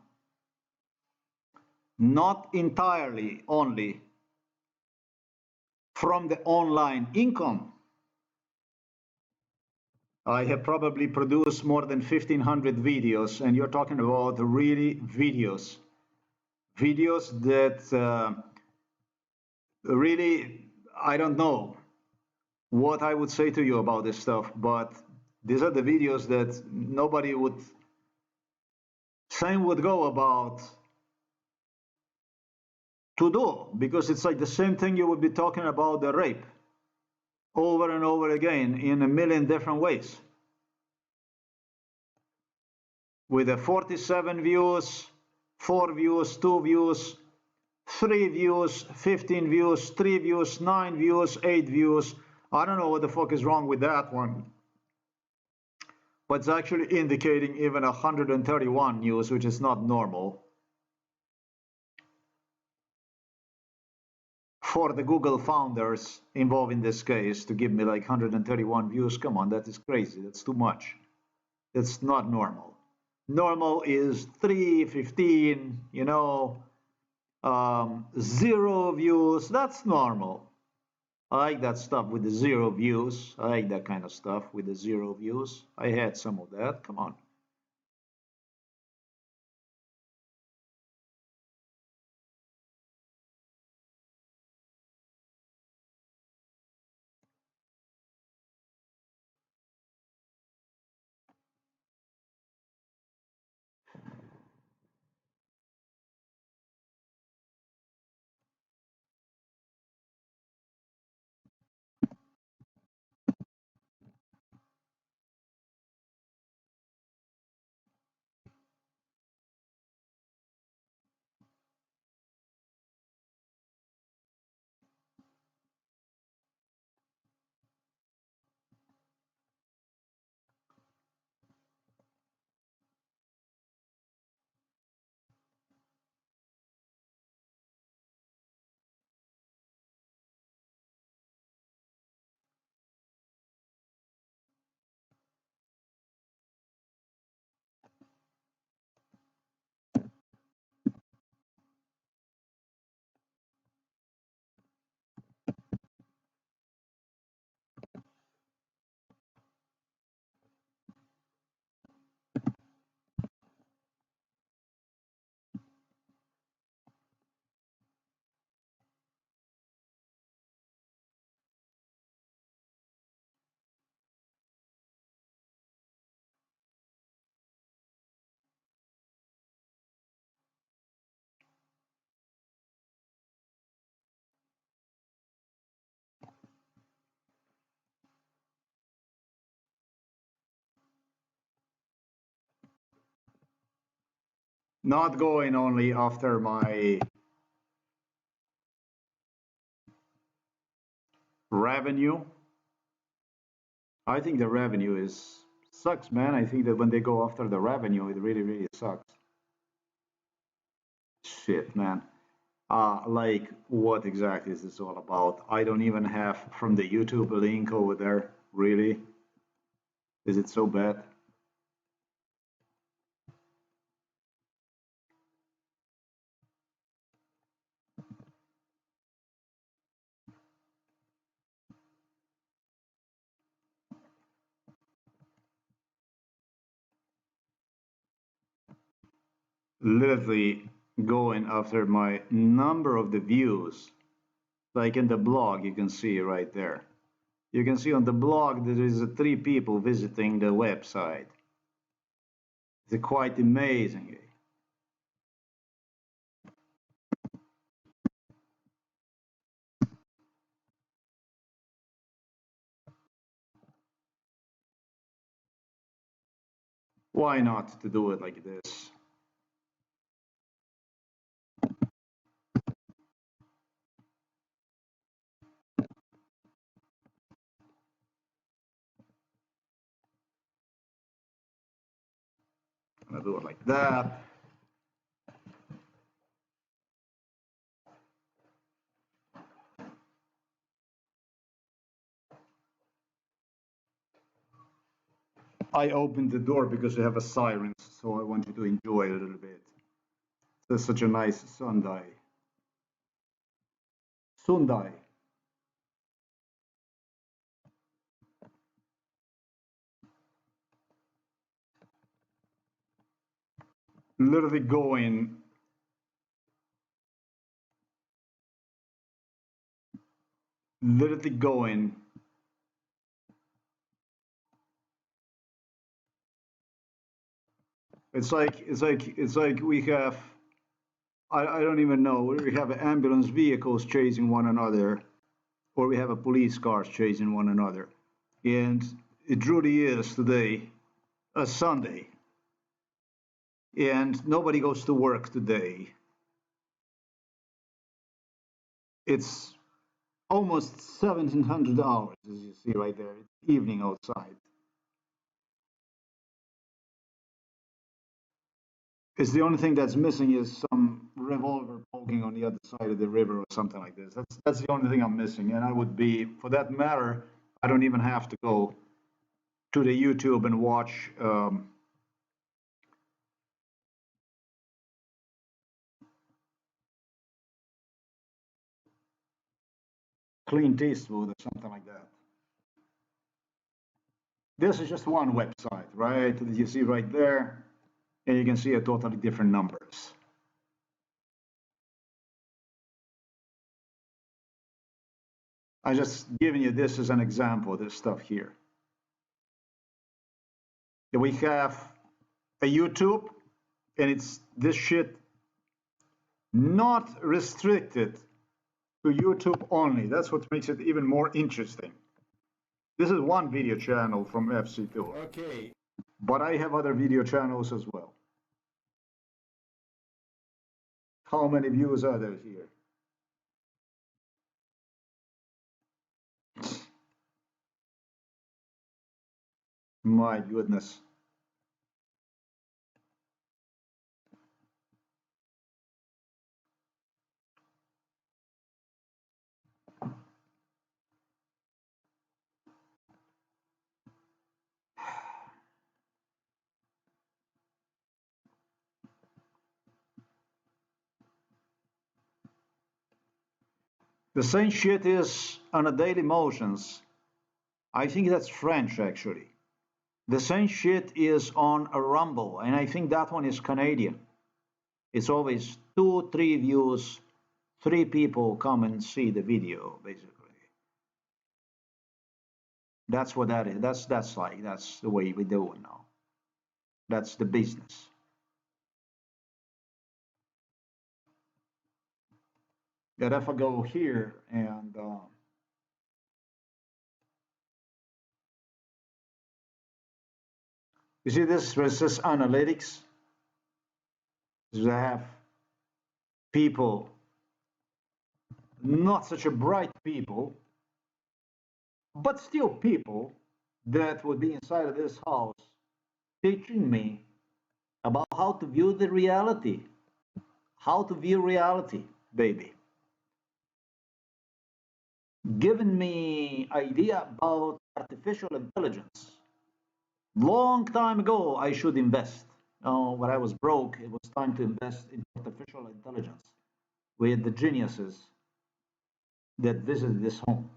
Not entirely only from the online income. I have probably produced more than 1,500 videos, and you're talking about really videos. Videos that really, I don't know what I would say to you about this stuff, but these are the videos that nobody would, same would go about to do, because it's like the same thing you would be talking about the rape over and over again in a million different ways. With the 47 views, 4 views, 2 views, 3 views, 15 views, 3 views, 9 views, 8 views. I don't know what the fuck is wrong with that one. But it's actually indicating even 131 views, which is not normal. For the Google founders involved in this case to give me like 131 views, come on, that is crazy. That's too much. That's not normal. Normal is 3, 15, you know, 0 views. That's normal. I like that stuff with the 0 views. I like that kind of stuff with the 0 views. I had some of that. Come on. not going only after my revenue. I think the revenue sucks, man. I think that when they go after the revenue, it really, really sucks. Shit, man. Like, what exactly is this all about? I don't even have from the YouTube link over there. Really? Is it so bad? Literally going after my number of the views. Like in the blog, you can see right there. You can see on the blog there is 3 people visiting the website. It's quite amazing. Why not to do it like this? I'm gonna do it like that. I opened the door because we have a siren, so I want you to enjoy it a little bit. It's such a nice Sunday. Sunday. Literally going. Literally going. It's like we have. I don't even know. We have ambulance vehicles chasing one another, or we have a police cars chasing one another, and it truly is today a Sunday, and nobody goes to work today. It's almost 1700 hours, as you see right there. It's evening outside. It's the only thing that's missing is some revolver poking on the other side of the river or something like this. That's the only thing I'm missing, and I would be, for that matter, I don't even have to go to the YouTube and watch Clint Eastwood or something like that. This is just one website, right? That you see right there, and you can see a totally different numbers. I just giving you this as an example, this stuff here. We have a YouTube, and it's this shit not restricted to YouTube only. That's what makes it even more interesting. This is one video channel from FC2. Okay. But I have other video channels as well. How many views are there here? My goodness. The same shit is on a Daily Motions. I think that's French actually. The same shit is on a Rumble, and I think that one is Canadian. It's always 2, 3 views, 3 people come and see the video, basically. That's what that is. That's the way we do it now. That's the business. That if I go here and you see this versus analytics. is to have people, not such a bright people, but still people that would be inside of this house teaching me about how to view the reality, how to view reality, baby. Giving me idea about artificial intelligence. Long time ago, I should invest. When I was broke, it was time to invest in artificial intelligence with the geniuses that visited this home.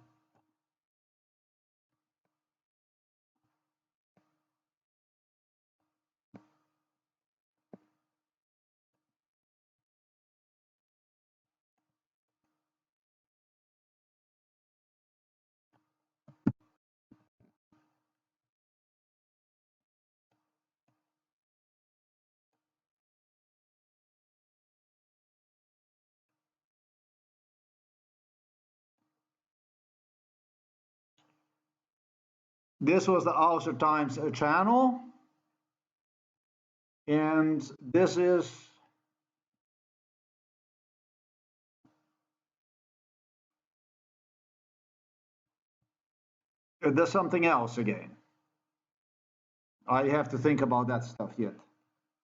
This was the Outer Times channel, and this is there's something else again. I have to think about that stuff yet.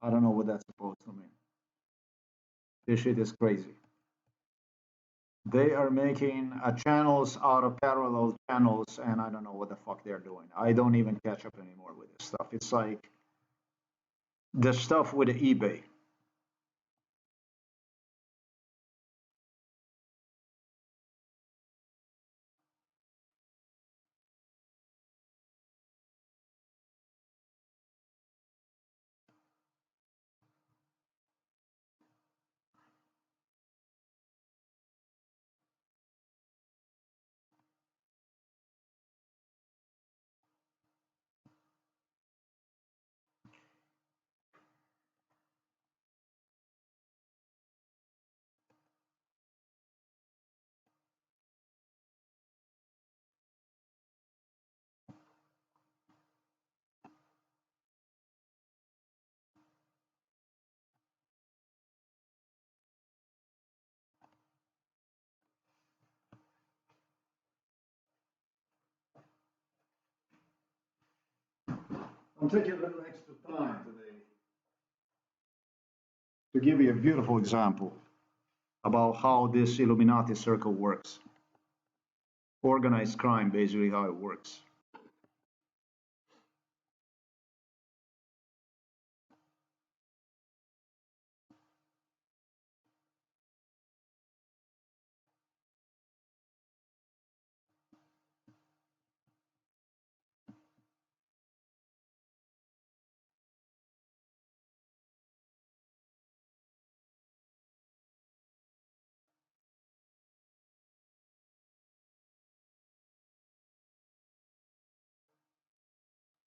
I don't know what that's supposed to mean. This shit is crazy. They are making channels out of parallel channels, and I don't know what the fuck they're doing. I don't even catch up anymore with this stuff. It's like the stuff with the eBay. I'm taking a little extra time today to give you a beautiful example about how this Illuminati circle works. Organized crime, basically, how it works.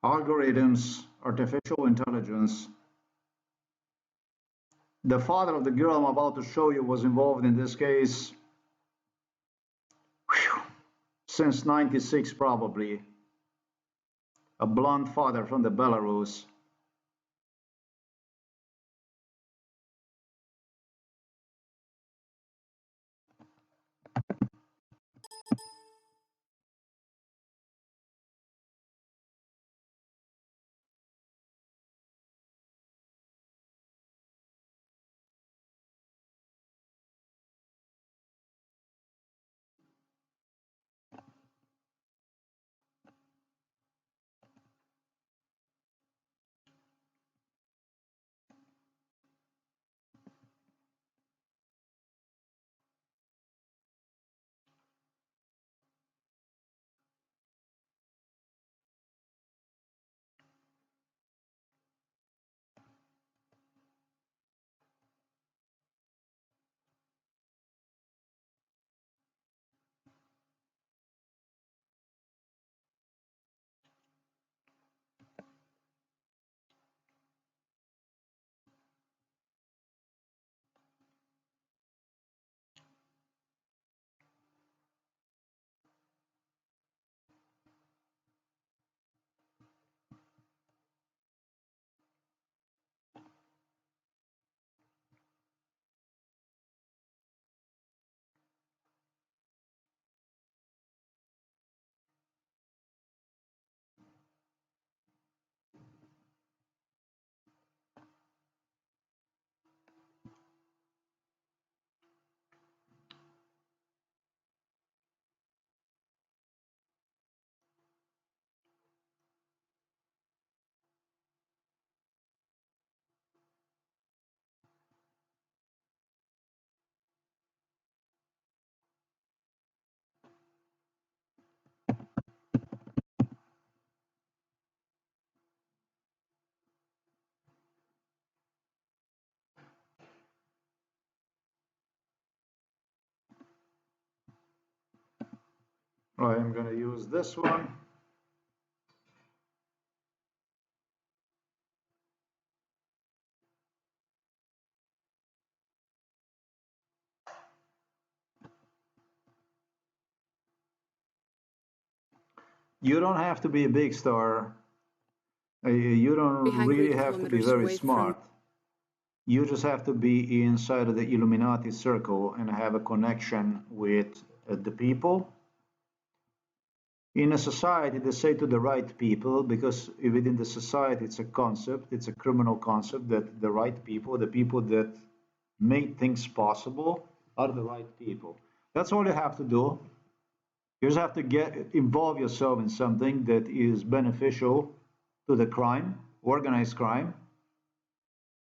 Algorithms, artificial intelligence. The father of the girl I'm about to show you was involved in this case since 96 probably. A blonde father from the Belarus. I'm going to use this one. You don't have to be a big star. You don't really have to be very smart. You just have to be inside of the Illuminati circle and have a connection with the people. In a society, they say to the right people, because within the society it's a concept, it's a criminal concept, that the right people, the people that make things possible, are the right people. That's all you have to do. You just have to involve yourself in something that is beneficial to the crime, organized crime.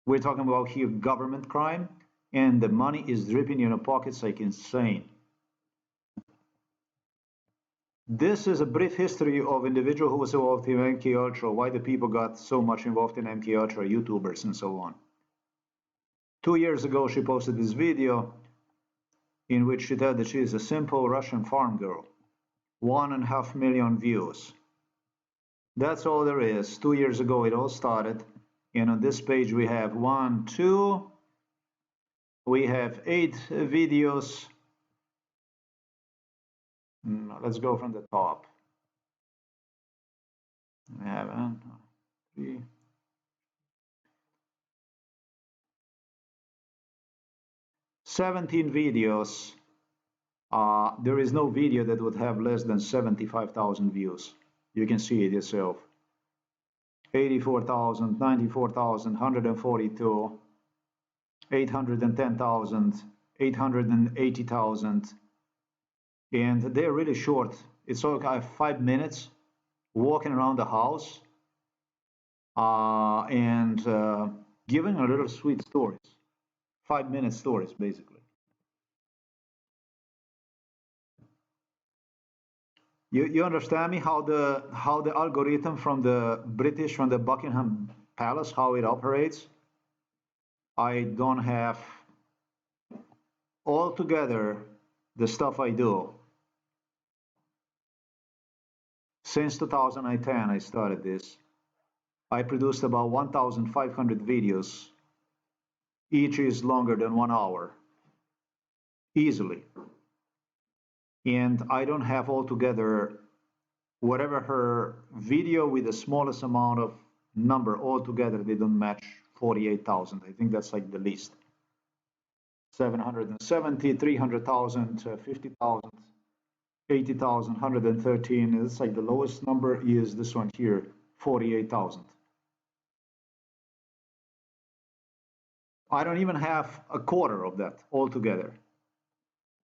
We're talking about here government crime, and the money is dripping in your pockets like insane. This is a brief history of individual who was involved in MK Ultra, why the people got so much involved in MK Ultra, YouTubers and so on. 2 years ago, she posted this video in which she said that she is a simple Russian farm girl. 1.5 million views. That's all there is. 2 years ago it all started. And on this page we have 1, 2, we have 8 videos. Let's go from the top. 7, 3. 17 videos. There is no video that would have less than 75,000 views. You can see it yourself. 84,000, 94,000, 142, 810,000, 880,000, and they're really short. It's all kind of 5 minutes walking around the house and giving a little sweet stories. 5-minute stories, basically. You understand me how the algorithm from the British, from the Buckingham Palace, how it operates? I don't have altogether the stuff I do. Since 2010 I started this. I produced about 1,500 videos. Each is longer than 1 hour. Easily. And I don't have altogether whatever her video with the smallest amount of number altogether, they don't match 48,000. I think that's like the least. 770, 300,000, 50,000, 80,000, 113. It's like the lowest number is this one here, 48,000. I don't even have a quarter of that altogether.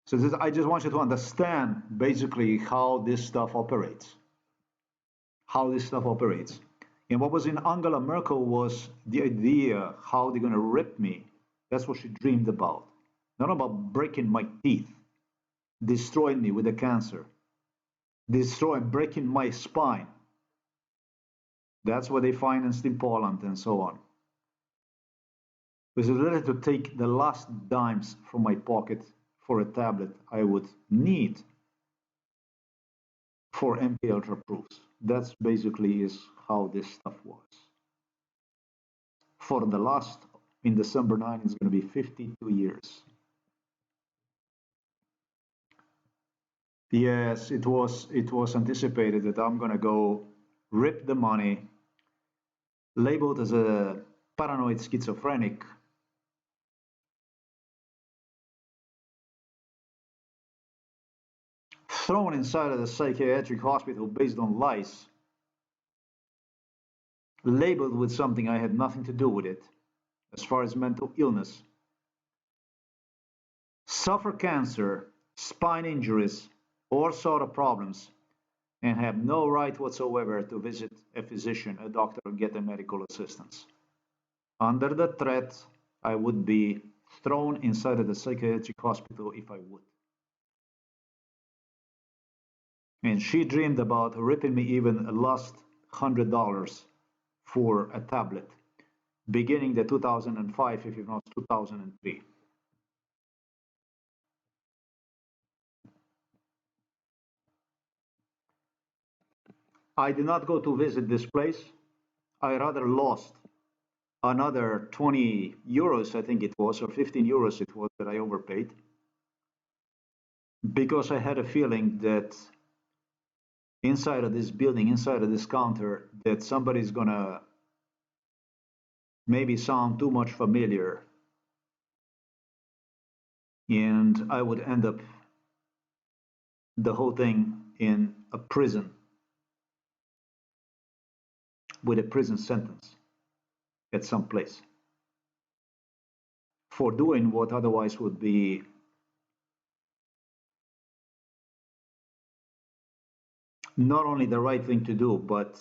So this, I just want you to understand basically how this stuff operates. How this stuff operates. And what was in Angela Merkel was the idea how they're going to rip me. That's what she dreamed about. Not about breaking my teeth, destroying me with a cancer, breaking my spine. That's what they financed in Poland and so on. It was ready to take the last dimes from my pocket for a tablet I would need for MK Ultra proofs. That's basically is how this stuff was. For the last, in December 9, it's going to be 52 years. Yes, it was anticipated that I'm going to go rip the money, labeled as a paranoid schizophrenic. Thrown inside of the psychiatric hospital based on lies, labeled with something I had nothing to do with it, as far as mental illness, suffer cancer, spine injuries, all sort of problems, and have no right whatsoever to visit a physician, a doctor, or get a medical assistance. Under the threat, I would be thrown inside of the psychiatric hospital if I would. And she dreamed about ripping me even a last $100 for a tablet, beginning the 2005, if not 2003. I did not go to visit this place. I rather lost another 20 euros, I think it was, or 15 euros it was that I overpaid, because I had a feeling that inside of this building, inside of this counter, that somebody's gonna maybe sound too much familiar, and I would end up the whole thing in a prison with a prison sentence at some place for doing what otherwise would be not only the right thing to do, but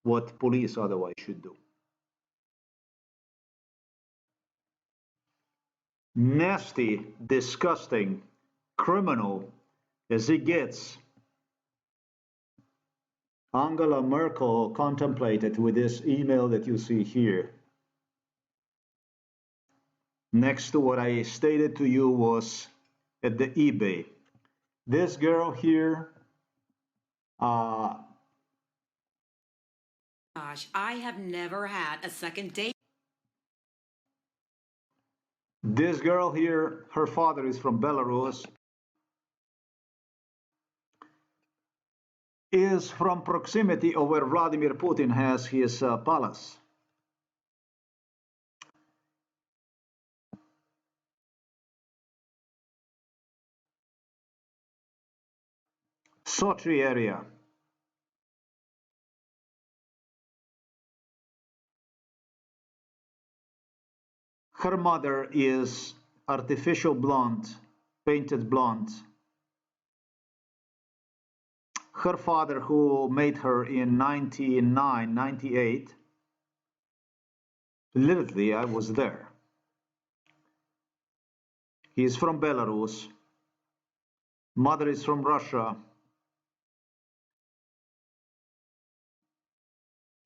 what police otherwise should do. Nasty, disgusting, criminal as it gets, Angela Merkel contemplated with this email that you see here. Next to what I stated to you was at the eBay. This girl here, Gosh, I have never had a second date. This girl here, her father is from Belarus, is from proximity of where Vladimir Putin has his palace. Sochi area. Her mother is artificial blonde, painted blonde. Her father, who made her in 99, 98, literally, I was there. He is from Belarus. Mother is from Russia.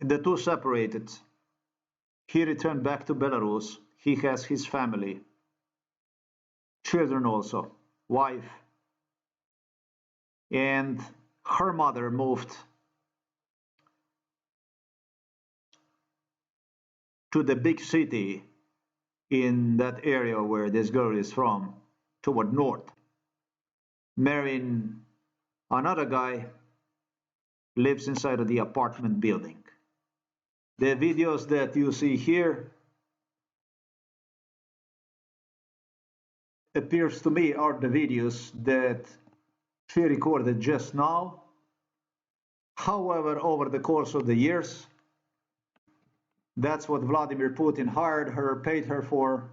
The two separated. He returned back to Belarus. He has his family, children also, wife. And her mother moved to the big city in that area where this girl is from, toward north, marrying another guy, lives inside of the apartment building. The videos that you see here appears to me are the videos that she recorded just now. However, over the course of the years, that's what Vladimir Putin hired her, paid her for.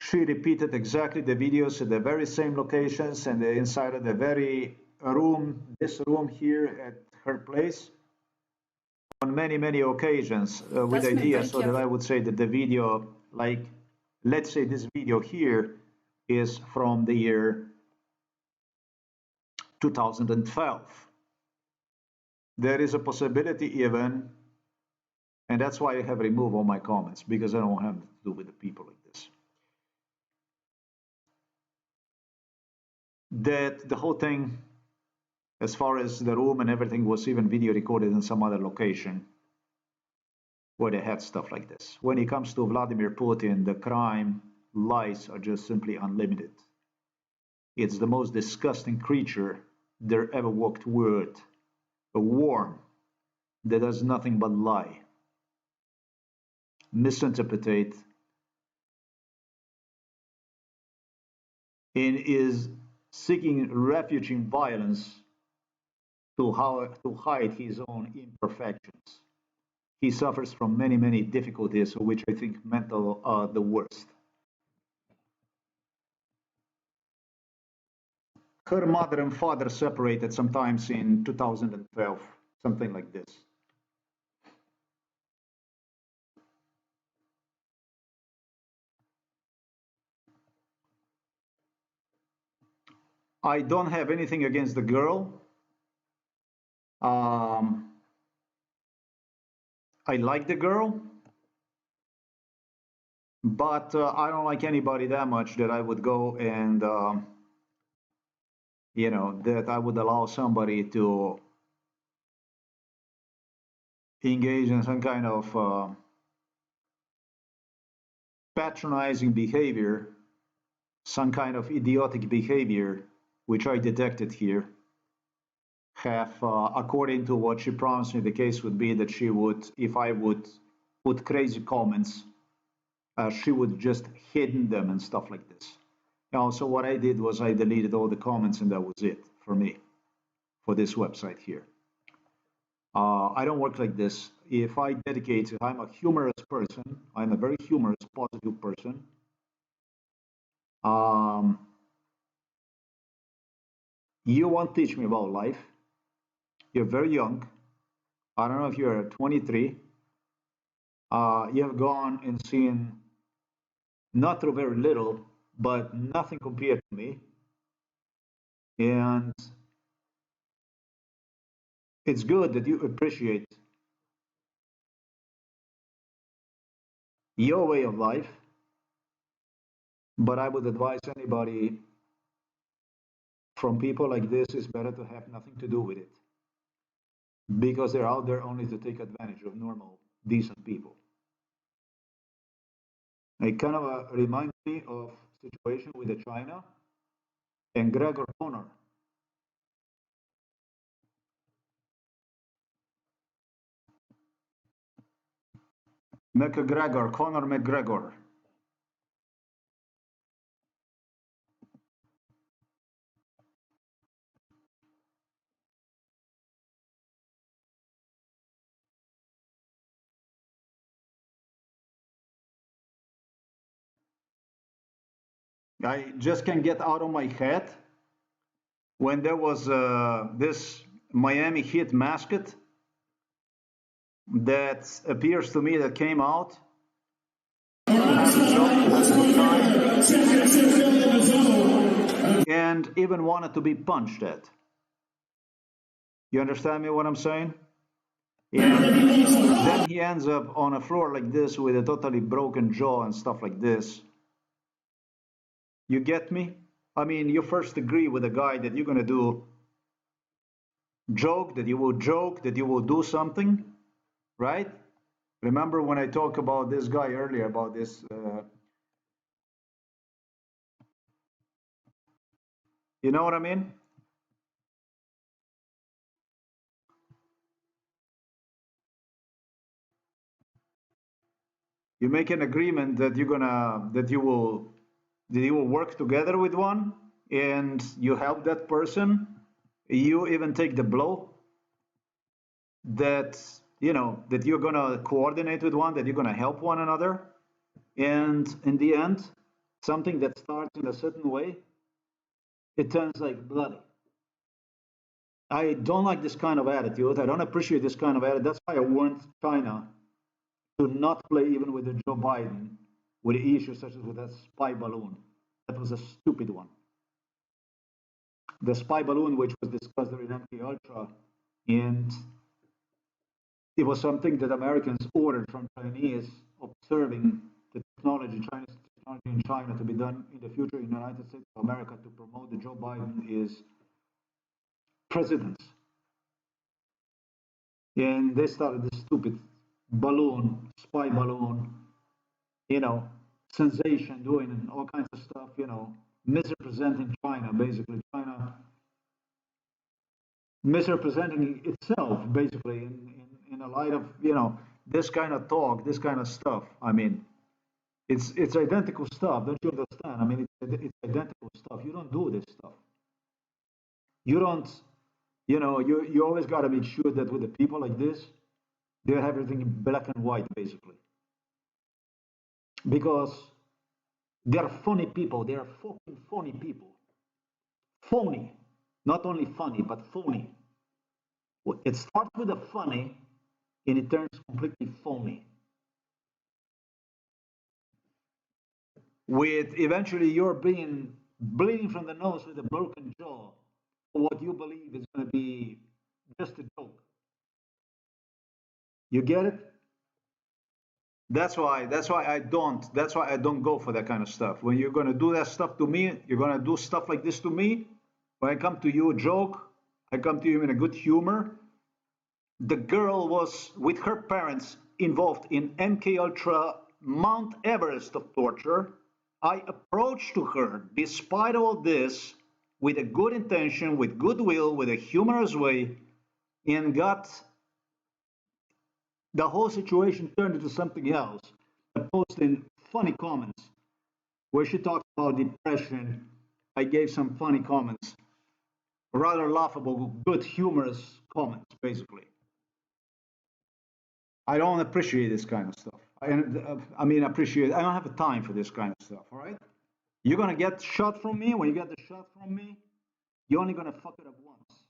She repeated exactly the videos at the very same locations and inside of the very room, this room here at her place, on many, many occasions with ideas, so that I would say that the video, like, let's say this video here is from the year 2012. There is a possibility even, and that's why I have removed all my comments, because I don't have to do with the people like this, that the whole thing, as far as the room and everything, was even video recorded in some other location where they had stuff like this. When it comes to Vladimir Putin, the crime, lies are just simply unlimited. It's the most disgusting creature there ever walked word, a worm that does nothing but lie, misinterpret, and is seeking refuge in violence to hide his own imperfections. He suffers from many, many difficulties, which I think mental are the worst. Her mother and father separated sometimes in 2012, something like this. I don't have anything against the girl. I like the girl, but I don't like anybody that much that I would go and you know, that I would allow somebody to engage in some kind of patronizing behavior, some kind of idiotic behavior, which I detected here, have, according to what she promised me, the case would be that she would, if I would put crazy comments, she would just hidden them and stuff like this. Now, so what I did was I deleted all the comments and that was it for me, for this website here. I don't work like this. If I dedicate, I'm a humorous person. I'm a very humorous, positive person. You won't teach me about life. You're very young. I don't know if you're 23. You have gone and seen not through very little, but nothing compared to me. And it's good that you appreciate your way of life, but I would advise anybody from people like this, it's better to have nothing to do with it, because they're out there only to take advantage of normal, decent people. It kind of reminds me of situation with the China and Gregor Connor. McGregor, Conor McGregor. I just can't get out of my head when there was this Miami Heat mascot that appears to me that came out and even wanted to be punched at. You understand me what I'm saying? And then he ends up on a floor like this with a totally broken jaw and stuff like this. You get me? I mean, you first agree with a guy that you're going to do joke, that you will do something, right? Remember when I talked about this guy earlier, about this, you know what I mean? You make an agreement that you will work together with one, and you help that person. You even take the blow that, you know, that you're gonna coordinate with one, that you're gonna help one another, and in the end, something that starts in a certain way, it turns like bloody. I don't like this kind of attitude. I don't appreciate this kind of attitude. That's why I warned China to not play even with the Joe Biden with issues such as with that spy balloon. That was a stupid one. The spy balloon, which was discussed during MK Ultra, and it was something that Americans ordered from Chinese, observing the technology, Chinese technology in China to be done in the future in the United States of America to promote that Joe Biden is president. And they started this stupid balloon, spy balloon, you know, sensation, doing all kinds of stuff, you know, misrepresenting China, basically. China misrepresenting itself, basically, in a light of, you know, this kind of talk, this kind of stuff. I mean, it's identical stuff. Don't you understand? I mean, it's identical stuff. You don't do this stuff. You don't, you know, you always got to make sure that with the people like this, they have everything in black and white, basically. Because they're funny people. They are fucking funny people. Phony. Not only funny, but phony. It starts with a funny and it turns completely phony. With eventually you're being bleeding from the nose with a broken jaw for what you believe is going to be just a joke. You get it? That's why I don't go for that kind of stuff. When you're going to do that stuff to me, you're going to do stuff like this to me, When I come to you, joke, I come to you in a good humor. The girl was with her parents involved in MK Ultra Mount Everest of torture. I approached to her, despite all this, with a good intention, with goodwill, with a humorous way, and got the whole situation turned into something else. I posted funny comments where she talked about depression. I gave some funny comments, rather laughable, good, humorous comments, basically. I don't appreciate this kind of stuff. I mean, appreciate. I don't have the time for this kind of stuff. All right. You're gonna get shot from me. When you get the shot from me, you're only gonna fuck it up once.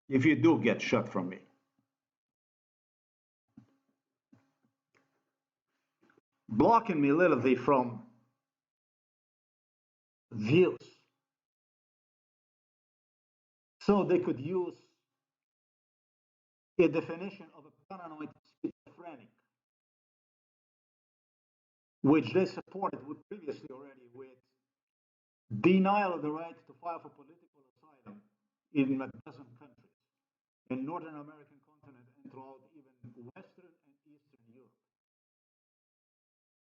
If you do get shot from me, blocking me literally from views, so they could use a definition of a paranoid schizophrenic, which they supported with previously already with denial of the right to file for political asylum in a dozen countries, in Northern American continent and throughout even Western and Eastern Europe.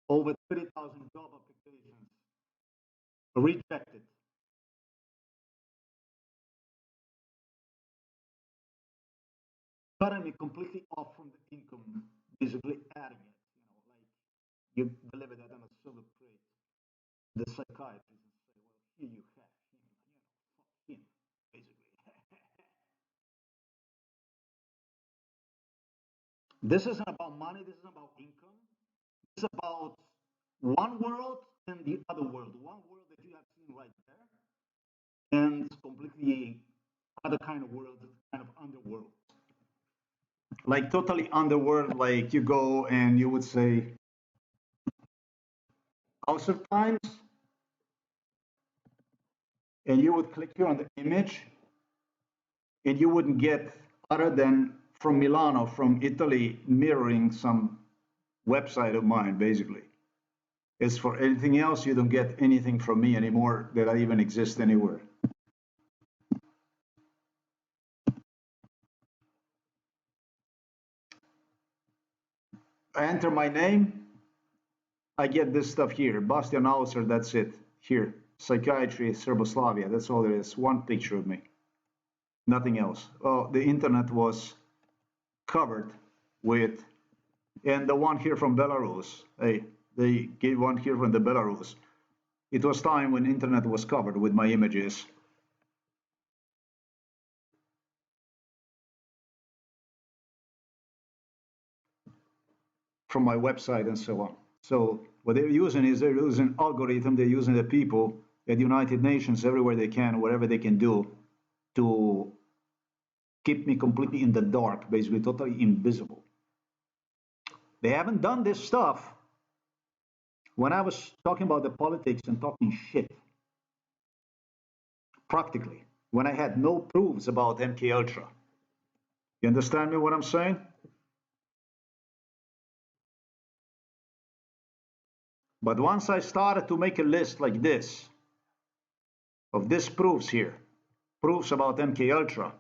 Over 30,000 job applications rejected. Cutting me completely off from the income, basically adding it, like you deliver that on a silver plate. The psychiatrist and say, well, here you have him, fuck him, basically. This isn't about money, this isn't about income. It's about one world and the other world. One world that you have seen right there, and completely other kind of world, kind of underworld. Like totally underworld, like you go and you would say, House of Times, and you would click here on the image, and you wouldn't get other than from Milano, from Italy, mirroring some website of mine, basically. As for anything else, you don't get anything from me anymore that I even exist anywhere. I enter my name, I get this stuff here. Bastian Auser, that's it. Here, psychiatry, Serboslavia, that's all there is. One picture of me, nothing else. Oh, the internet was covered with, and the one here from Belarus, hey, they gave one here from the Belarus. It was time when internet was covered with my images. From my website and so on. So what they're using is they're using algorithm, they're using the people at the United Nations everywhere they can, whatever they can do to keep me completely in the dark, basically totally invisible. They haven't done this stuff when I was talking about the politics and talking shit. Practically, when I had no proofs about MK Ultra. You understand me what I'm saying? But once I started to make a list like this of these proofs here, proofs about MK Ultra,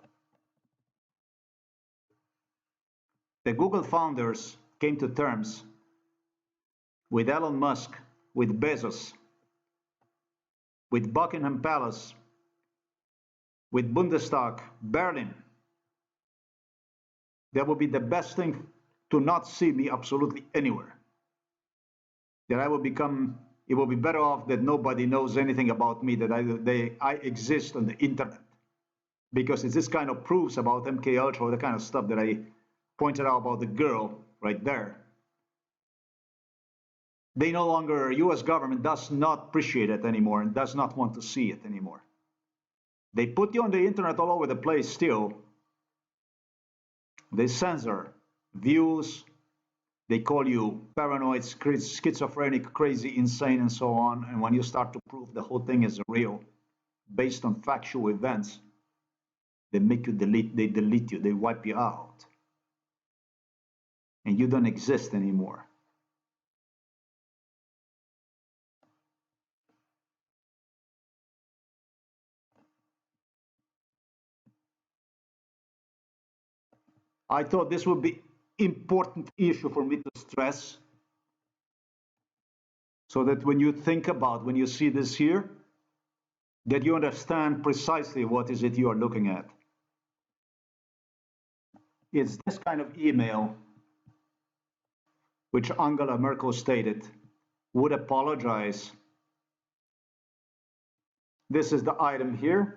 the Google founders came to terms with Elon Musk, with Bezos, with Buckingham Palace, with Bundestag, Berlin. That would be the best thing to not see me absolutely anywhere. That I will become, it will be better off that nobody knows anything about me, that I exist on the internet. Because it's this kind of proofs about MK Ultra, the kind of stuff that I pointed out about the girl right there. They no longer, US government does not appreciate it anymore and does not want to see it anymore. They put you on the internet all over the place still. They censor views. They call you paranoid, schizophrenic, crazy, insane, and so on. And when you start to prove the whole thing is real, based on factual events, they make you delete, they delete you, they wipe you out. And you don't exist anymore. I thought this would be important issue for me to stress, so that when you think about, when you see this here, that you understand precisely what is it you are looking at. It's this kind of email which Angela Merkel stated would apologize. This is the item here.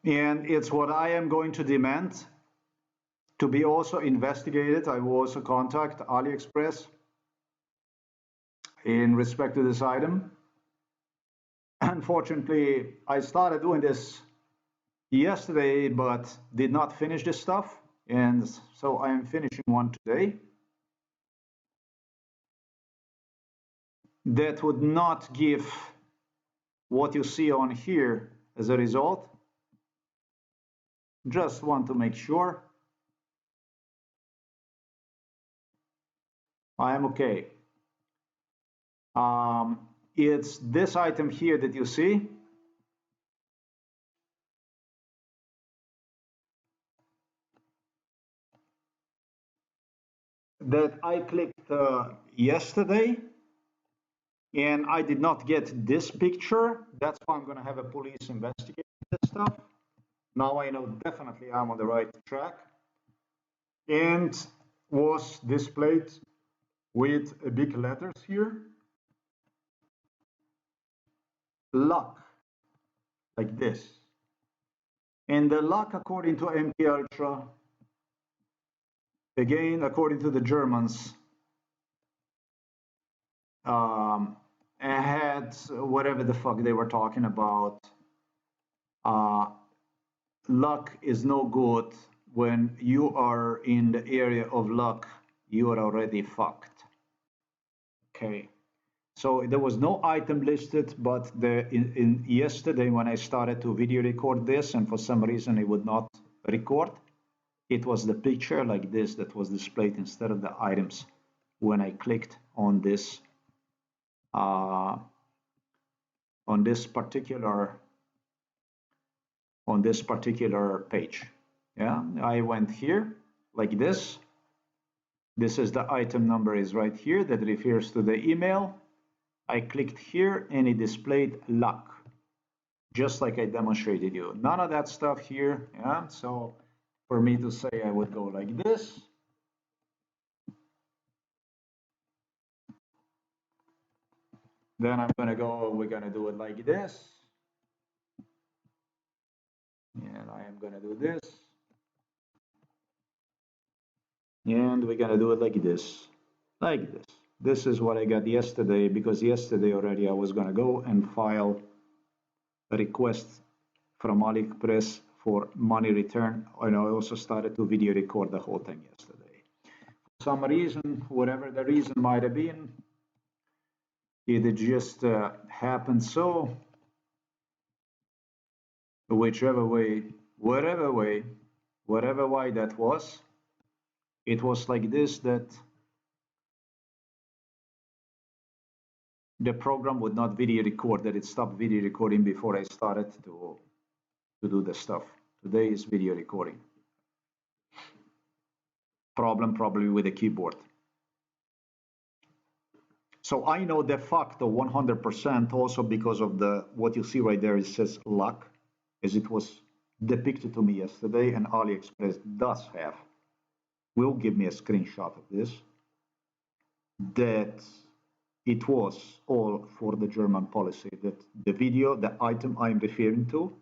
And it's what I am going to demand to be also investigated. I will also contact AliExpress in respect to this item. Unfortunately, I started doing this yesterday, but did not finish this stuff. And so I am finishing one today. That would not give what you see on here as a result. Just want to make sure I am okay. It's this item here that you see. That I clicked yesterday, and I did not get this picture. That's why I'm going to have a police investigate this stuff. Now I know definitely I'm on the right track. And was displayed with big letters here. Luck, like this. And the luck, according to MK Ultra, again, according to the Germans, had whatever the fuck they were talking about. Luck is no good. When you are in the area of luck, you are already fucked. Okay. So there was no item listed, but in yesterday when I started to video record this, and for some reason it would not record, it was the picture like this that was displayed instead of the items when I clicked on this particular page. Yeah, I went here like this. This is the item number is right here that refers to the email. I clicked here and it displayed luck, just like I demonstrated you. None of that stuff here. Yeah, so for me to say I would go like this. Then I'm gonna go, we're gonna do it like this. And I am gonna do this. And we're gonna do it like this, like this. This is what I got yesterday, because yesterday already I was gonna go and file a request from AliExpress for money return, and I also started to video record the whole thing yesterday. For some reason, whatever the reason might have been, it just happened so, whichever way, whatever why that was, it was like this, that the program would not video record, that it stopped video recording before I started to do the stuff. Today is video recording. Problem probably with the keyboard. So I know de facto 100% also because of the what you see right there. It says luck, as it was depicted to me yesterday, and AliExpress does have, will give me a screenshot of this, that it was all for the German policy, that the video, the item I'm referring to,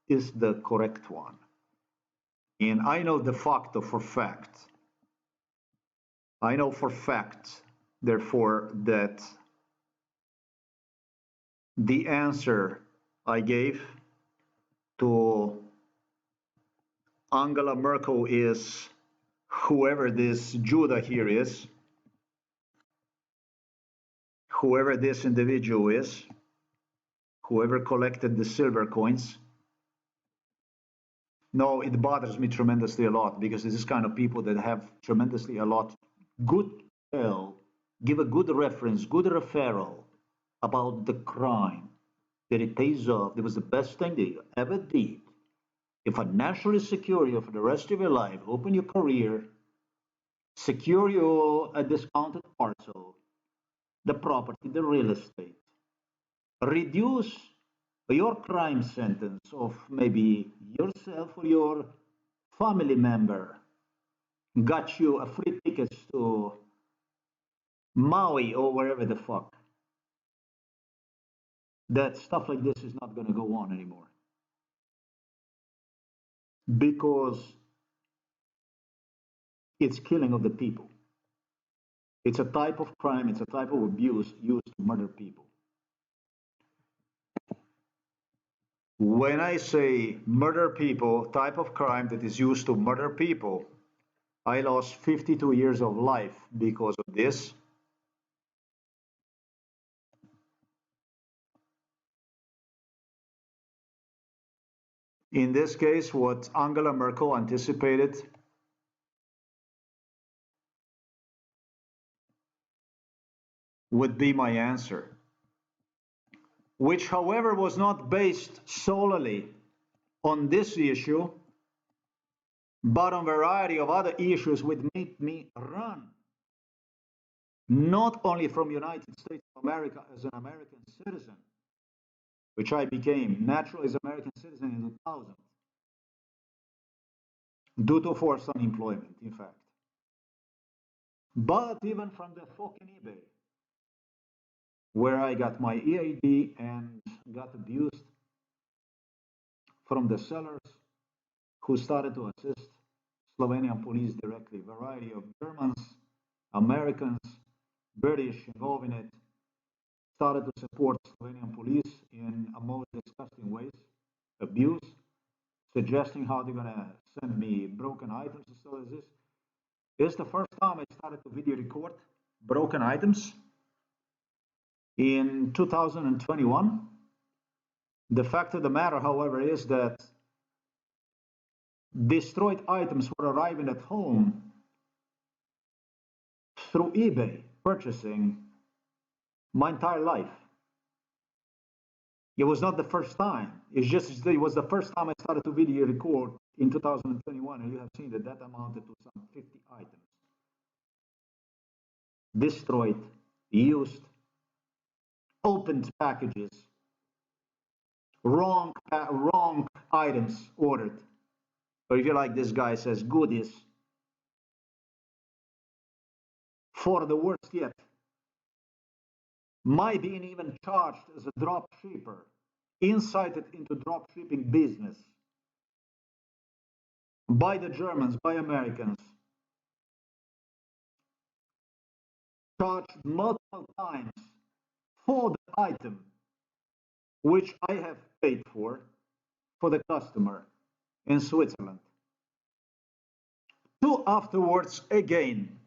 is the correct one. And I know de facto for fact, I know for fact, therefore, that the answer I gave to Angela Merkel is whoever this Judah here is, whoever this individual is, whoever collected the silver coins. No, it bothers me tremendously a lot because this is kind of people that have tremendously a lot good tell, give a good reference, good referral about the crime, that it pays off. That was the best thing they ever did. If financially secure you for the rest of your life, open your career, secure you a discounted parcel, the property, the real estate, reduce your crime sentence of maybe yourself or your family member, got you a free ticket to Maui or wherever the fuck. That stuff like this is not going to go on anymore. Because it's killing of the people. It's a type of crime, it's a type of abuse used to murder people. When I say murder people, type of crime that is used to murder people, I lost 52 years of life because of this. In this case, what Angela Merkel anticipated would be my answer, which, however, was not based solely on this issue, but on a variety of other issues which made me run, not only from United States of America as an American citizen, which I became naturally as an American citizen in 2000, due to forced unemployment, in fact. But even from the fucking eBay, where I got my EID and got abused from the sellers who started to assist Slovenian police directly. A variety of Germans, Americans, British involved in it, started to support Slovenian police in a most disgusting ways, abuse, suggesting how they're gonna send me broken items and stuff like this. It's the first time I started to video record broken items in 2021. The fact of the matter, however, is that destroyed items were arriving at home through eBay purchasing my entire life. It was not the first time. It was the first time I started to video record in 2021, and you have seen that amounted to some 50 items. Destroyed, used, opened packages, wrong items ordered. Or if you like, this guy says goodies. For the worst yet, my being even charged as a drop shipper, incited into drop shipping business by the Germans, by Americans, charged multiple times for the item which I have paid for the customer in Switzerland. To afterwards again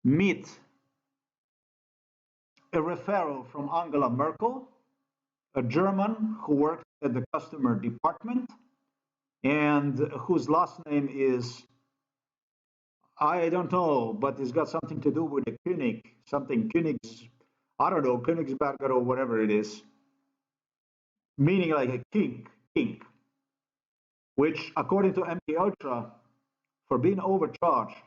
meet a referral from Angela Merkel, a German who worked at the customer department and whose last name is, I don't know, but it's got something to do with the König, something Königs, I don't know, Königsberger or whatever it is, meaning like a king, which according to MK Ultra, for being overcharged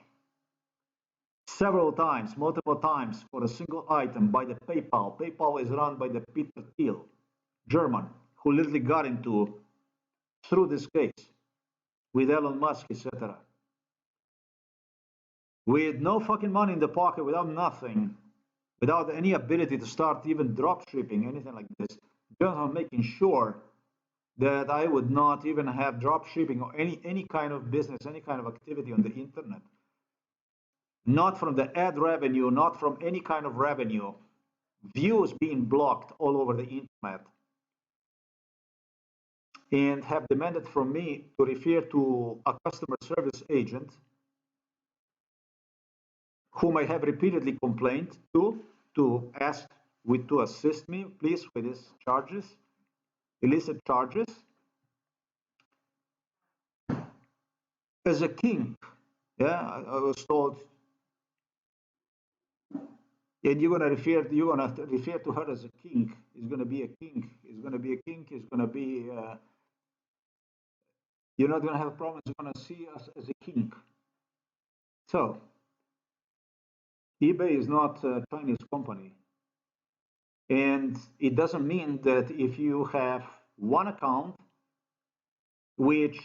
several times, multiple times for a single item by the PayPal. PayPal is run by the Peter Thiel, German, who literally got into through this case with Elon Musk, etc. With no fucking money in the pocket, without nothing, without any ability to start even drop shipping, anything like this, just on making sure that I would not even have drop shipping or any kind of business, any kind of activity on the internet. Not from the ad revenue, not from any kind of revenue, views being blocked all over the internet, and have demanded from me to refer to a customer service agent whom I have repeatedly complained to ask to assist me, please, with these charges, illicit charges. As a king, yeah, I was told, and you're gonna refer to her as a king. He's gonna be a king. He's gonna be a king. He's gonna be. You're not gonna have problems. You're gonna see us as a king. So, eBay is not a Chinese company, and it doesn't mean that if you have one account which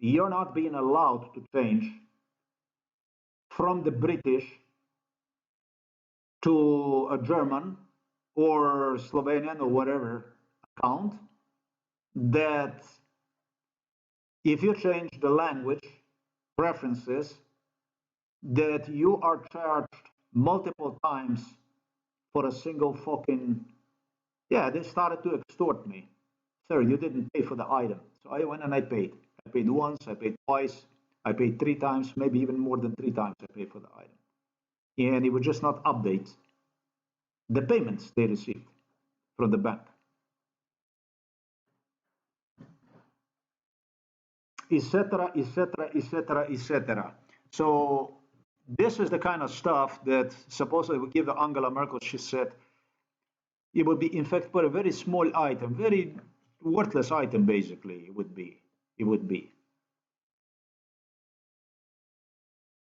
you're not being allowed to change from the British to a German or Slovenian or whatever account, that if you change the language preferences, that you are charged multiple times for a single fucking, yeah, they started to extort me. Sir, you didn't pay for the item. So I went and I paid. I paid once, I paid twice, I paid 3 times, maybe even more than 3 times I paid for the item. And it would just not update the payments they received from the bank, etc., etc., etc., etc. So this is the kind of stuff that supposedly would give Angela Merkel. She said it would be, in fact, for a very small item, very worthless item, basically. It would be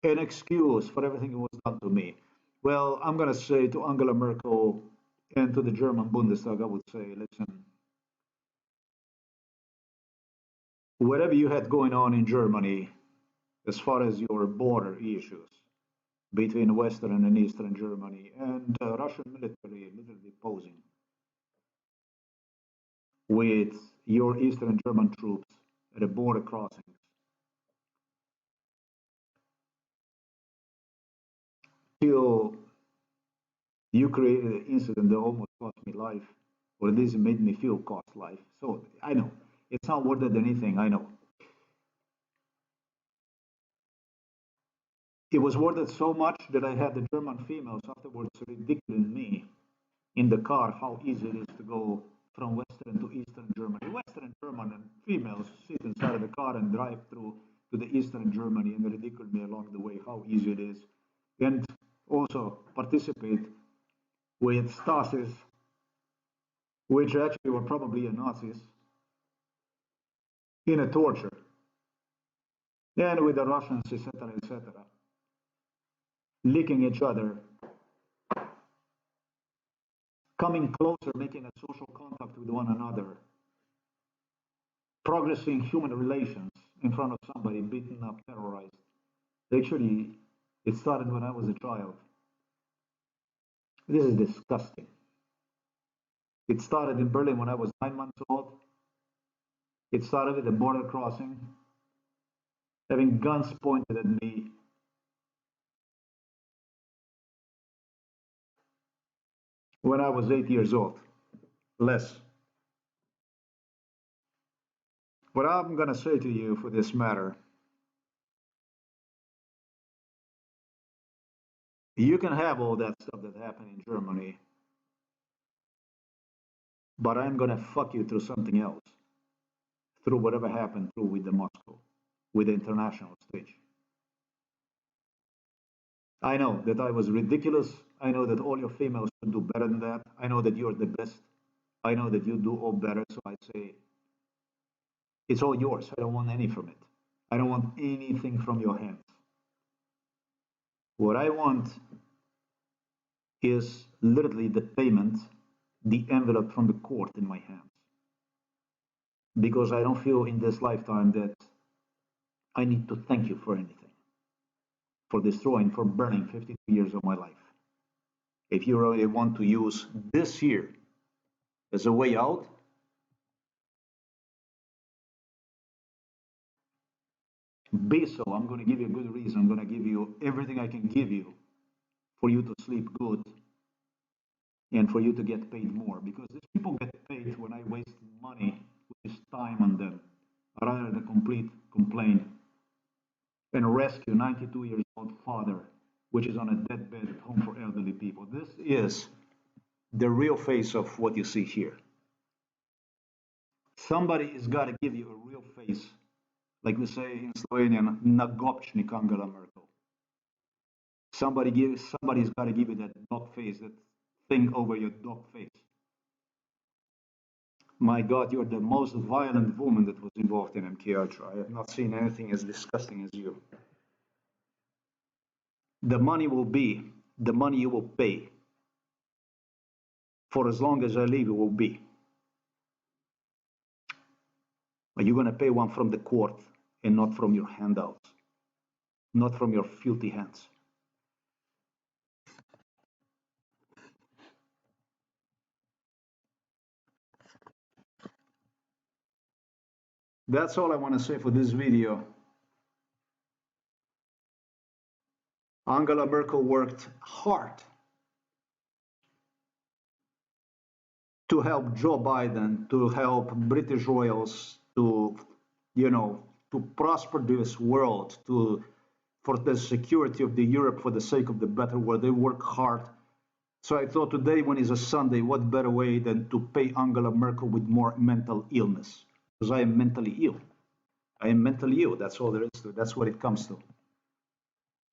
an excuse for everything that was done to me. Well, I'm going to say to Angela Merkel and to the German Bundestag, I would say, listen, whatever you had going on in Germany, as far as your border issues between Western and Eastern Germany, and Russian military literally posing with your Eastern German troops at the border crossings, till you created an incident that almost cost me life, or at least it made me feel cost life. So I know it's not worth it anything. I know it was worth it so much that I had the German females afterwards ridiculing me in the car how easy it is to go from Western to Eastern Germany. Western German and females sit inside of the car and drive through to the Eastern Germany and ridicule me along the way how easy it is, and also participate with Stasis, which actually were probably Nazis, in a torture, and with the Russians, etc., etc., licking each other, coming closer, making a social contact with one another, progressing human relations in front of somebody beaten up, terrorized. Actually, it started when I was a child. This is disgusting. It started in Berlin when I was 9 months old. It started at the border crossing, having guns pointed at me. When I was 8 years old, less. What I'm going to say to you for this matter, you can have all that stuff that happened in Germany, but I'm going to fuck you through something else, through whatever happened through with the Moscow, with the international stage. I know that I was ridiculous. I know that all your females could do better than that. I know that you're the best. I know that you do all better. So I say, it's all yours. I don't want any from it. I don't want anything from your hands. What I want is literally the payment, the envelope from the court in my hands. Because I don't feel in this lifetime that I need to thank you for anything, for destroying, for burning 52 years of my life. If you really want to use this year as a way out, be so. I'm going to give you a good reason. I'm going to give you everything I can give you for you to sleep good and for you to get paid more. Because these people get paid when I waste money, which is time on them, rather than complete complaint and rescue 92 years old father which is on a deathbed at home for elderly people. This is the real face of what you see here. Somebody has got to give you a real face, like we say in Slovenian, nagobčnik Angela Merkel. Somebody's got to give you that dog face, that thing over your dog face. My God, you're the most violent woman that was involved in MK Ultra. I have not seen anything as disgusting as you. The money will be the money you will pay. For as long as I live, it will be. But you're going to pay one from the court and not from your handouts, not from your filthy hands. That's all I want to say for this video. Angela Merkel worked hard to help Joe Biden, to help British royals, to, to prosper this world, for the security of the Europe, for the sake of the better world. They work hard. So I thought today, when it's a Sunday, what better way than to pay Angela Merkel with more mental illness? Because I am mentally ill. I am mentally ill. That's all there is to it. That's what it comes to.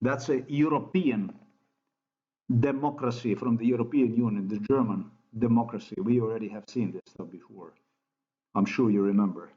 That's a European democracy from the European Union, the German democracy. We already have seen this stuff before. I'm sure you remember.